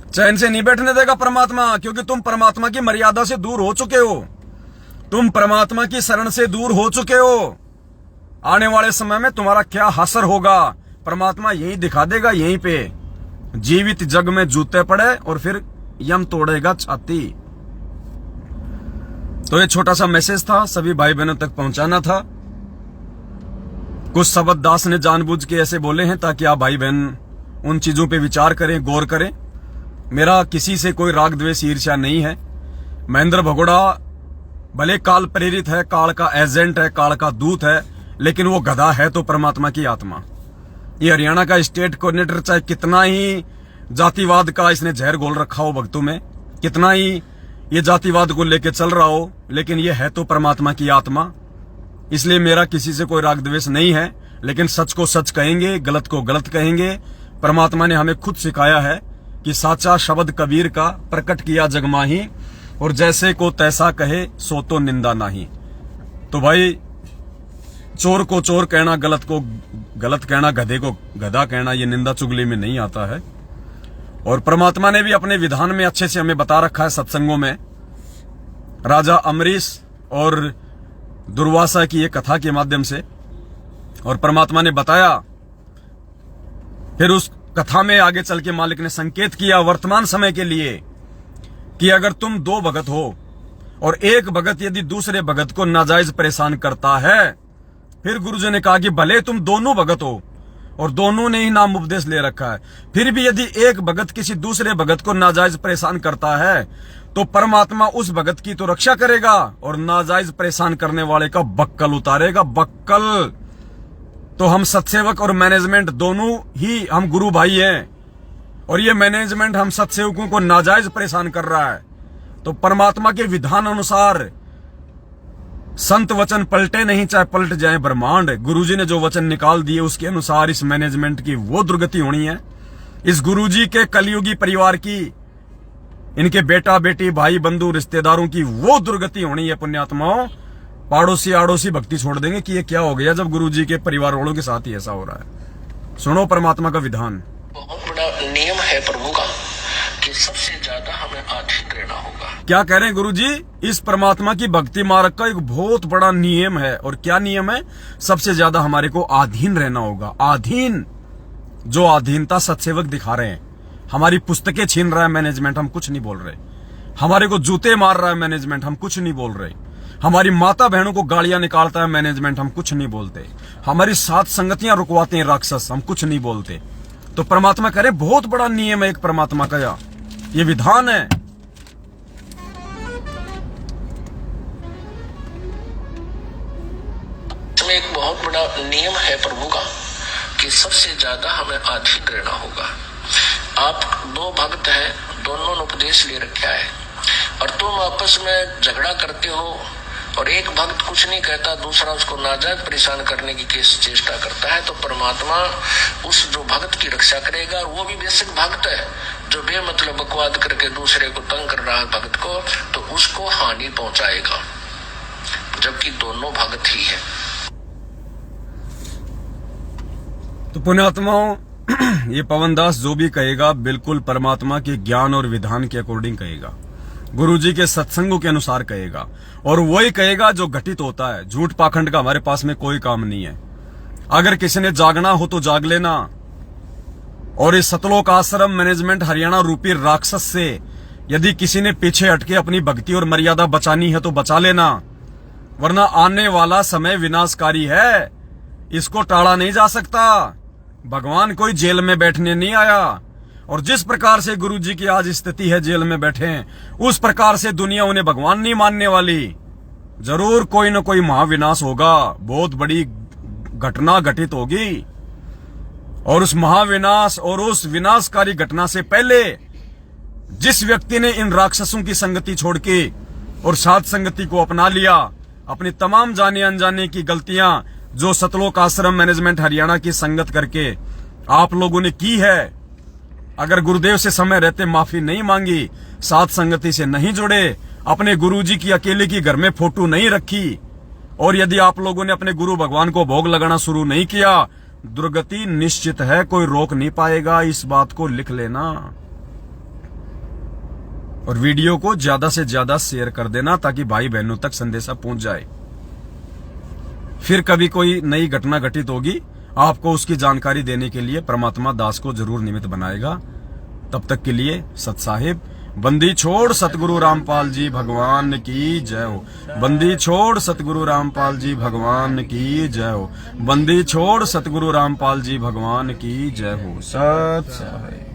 चैन से नहीं बैठने देगा परमात्मा, क्योंकि तुम परमात्मा की मर्यादा से दूर हो चुके हो, तुम परमात्मा की शरण से दूर हो चुके हो। आने वाले समय में तुम्हारा क्या असर होगा परमात्मा यही दिखा देगा। यहीं पे जीवित जग में जूते पड़े और फिर यम तोड़ेगा छाती। तो ये छोटा सा मैसेज था, सभी भाई बहनों तक पहुंचाना था। कुछ शब्द दास ने जानबूझ के ऐसे बोले हैं ताकि आप भाई बहन उन चीजों पे विचार करें, गौर करें। मेरा किसी से कोई राग द्वेष ईर्ष्या नहीं है। महेंद्र भगोड़ा भले काल प्रेरित है, काल का एजेंट है, काल का दूत है, लेकिन वो गधा है तो परमात्मा की आत्मा। ये हरियाणा का स्टेट कोऑर्डिनेटर चाहे कितना ही जातिवाद का इसने जहर घोल रखा हो भक्तों में, कितना ही ये जातिवाद को लेके चल रहा हो, लेकिन ये है तो परमात्मा की आत्मा। इसलिए मेरा किसी से कोई राग द्वेष नहीं है, लेकिन सच को सच कहेंगे, गलत को गलत कहेंगे। परमात्मा ने हमें खुद सिखाया है कि साचा शब्द कबीर का प्रकट किया जग माही, और जैसे को तैसा कहे सो तो निंदा नहीं। तो भाई, चोर को चोर कहना, गलत को गलत कहना, गधे को गधा कहना, ये निंदा चुगली में नहीं आता है। और परमात्मा ने भी अपने विधान में अच्छे से हमें बता रखा है सत्संगों में। राजा अमरीश और दुर्वासा की एक कथा के माध्यम से, और परमात्मा ने बताया, फिर उस कथा में आगे चल के मालिक ने संकेत किया वर्तमान समय के लिए कि अगर तुम दो भगत हो और एक भगत यदि दूसरे भगत को नाजायज परेशान करता है, फिर गुरुजी ने कहा कि भले तुम दोनों भगत हो और दोनों ने ही नाम उपदेश ले रखा है, फिर भी यदि एक भगत किसी दूसरे भगत को नाजायज परेशान करता है तो परमात्मा उस भगत की तो रक्षा करेगा और नाजायज परेशान करने वाले का बक्कल उतारेगा, बक्कल। तो हम सत्सेवक और मैनेजमेंट दोनों ही हम गुरु भाई हैं, और ये मैनेजमेंट हम सत्सेवकों को नाजायज परेशान कर रहा है। तो परमात्मा के विधान अनुसार संत वचन पलटे नहीं, चाहे पलट जाए ब्रह्मांड। गुरुजी ने जो वचन निकाल दिए उसके अनुसार इस मैनेजमेंट की वो दुर्गति होनी है। इस गुरुजी के कलयुगी परिवार की, इनके बेटा बेटी भाई बंधु रिश्तेदारों की वो दुर्गति होनी है। पुण्यात्माओं, पाड़ोसी आड़ोसी भक्ति छोड़ देंगे कि ये क्या हो गया जब गुरुजी के परिवार वालों के साथ ही ऐसा हो रहा है। सुनो परमात्मा का विधान। बहुत बड़ा नियम है प्रभु का कि सबसे ज्यादा हमें अधीन रहना होगा। क्या कह रहे हैं गुरुजी? इस परमात्मा की भक्ति मार्ग का एक बहुत बड़ा नियम है। और क्या नियम है? सबसे ज्यादा हमारे को अधीन रहना होगा। अधीन, जो अधीनता सत्सेवक दिखा रहे हैं। हमारी पुस्तकें छीन रहा है मैनेजमेंट, हम कुछ नहीं बोल रहे। हमारे को जूते मार रहा है मैनेजमेंट, हम कुछ नहीं बोल रहे। हमारी माता बहनों को गालियां निकालता है मैनेजमेंट, हम कुछ नहीं बोलते। हमारी साथ संगतियां रुकवाते हैं राक्षस, हम कुछ नहीं बोलते। तो परमात्मा कह रहे बहुत बड़ा नियम है एक परमात्मा का, ये विधान है। इसमें एक बहुत बड़ा नियम है प्रभु का कि सबसे ज्यादा हमें अधीन रहना होगा। आप दो भक्त हैं, दोनों ने उपदेश ले रखा है और तुम आपस में झगड़ा करते हो और एक भक्त कुछ नहीं कहता, दूसरा उसको नाजायज परेशान करने की चेष्टा करता है, तो परमात्मा उस जो भक्त की रक्षा करेगा। और वो भी बेसिक भक्त है जो बेमतलब बकवाद करके दूसरे को तंग कर रहा है भक्त को, तो उसको हानि पहुंचाएगा, जबकि दोनों भक्त ही है। तो पुण्यात्माओं, ये पवनदास जो भी कहेगा बिल्कुल परमात्मा के ज्ञान और विधान के अकॉर्डिंग कहेगा, गुरुजी के सत्संगों के अनुसार कहेगा, और वही कहेगा जो घटित होता है। झूठ पाखंड का हमारे पास में कोई काम नहीं है। अगर किसी ने जागना हो तो जाग लेना, और इस सतलोक आश्रम मैनेजमेंट हरियाणा रूपी राक्षस से यदि किसी ने पीछे हटके अपनी भक्ति और मर्यादा बचानी है तो बचा लेना, वरना आने वाला समय विनाशकारी है, इसको टाला नहीं जा सकता। भगवान कोई जेल में बैठने नहीं आया, और जिस प्रकार से गुरुजी की आज स्थिति है, जेल में बैठे हैं, उस प्रकार से दुनिया उन्हें भगवान नहीं मानने वाली। जरूर कोई न कोई महाविनाश होगा, बहुत बड़ी घटना घटित होगी, और उस महाविनाश और उस विनाशकारी घटना से पहले जिस व्यक्ति ने इन राक्षसों की संगति छोड़ के और साध संगति को अपना लिया, अपनी तमाम जाने अनजाने की गलतियां जो सतलोक आश्रम मैनेजमेंट हरियाणा की संगत करके आप लोगों ने की है, अगर गुरुदेव से समय रहते माफी नहीं मांगी, साथ संगति से नहीं जुड़े, अपने गुरुजी की अकेले की घर में फोटो नहीं रखी, और यदि आप लोगों ने अपने गुरु भगवान को भोग लगाना शुरू नहीं किया, दुर्गति निश्चित है, कोई रोक नहीं पाएगा। इस बात को लिख लेना, और वीडियो को ज्यादा से ज्यादा शेयर कर देना ताकि भाई बहनों तक संदेशा पहुंच जाए। फिर कभी कोई नई घटना घटित होगी, आपको उसकी जानकारी देने के लिए परमात्मा दास को जरूर निमित्त बनाएगा। तब तक के लिए सत साहिब, बंदी छोड़ सतगुरु रामपाल जी भगवान की जय हो। बंदी छोड़ सतगुरु रामपाल जी भगवान की जय हो। बंदी छोड़ सतगुरु रामपाल जी भगवान की जय हो। सत साहिब।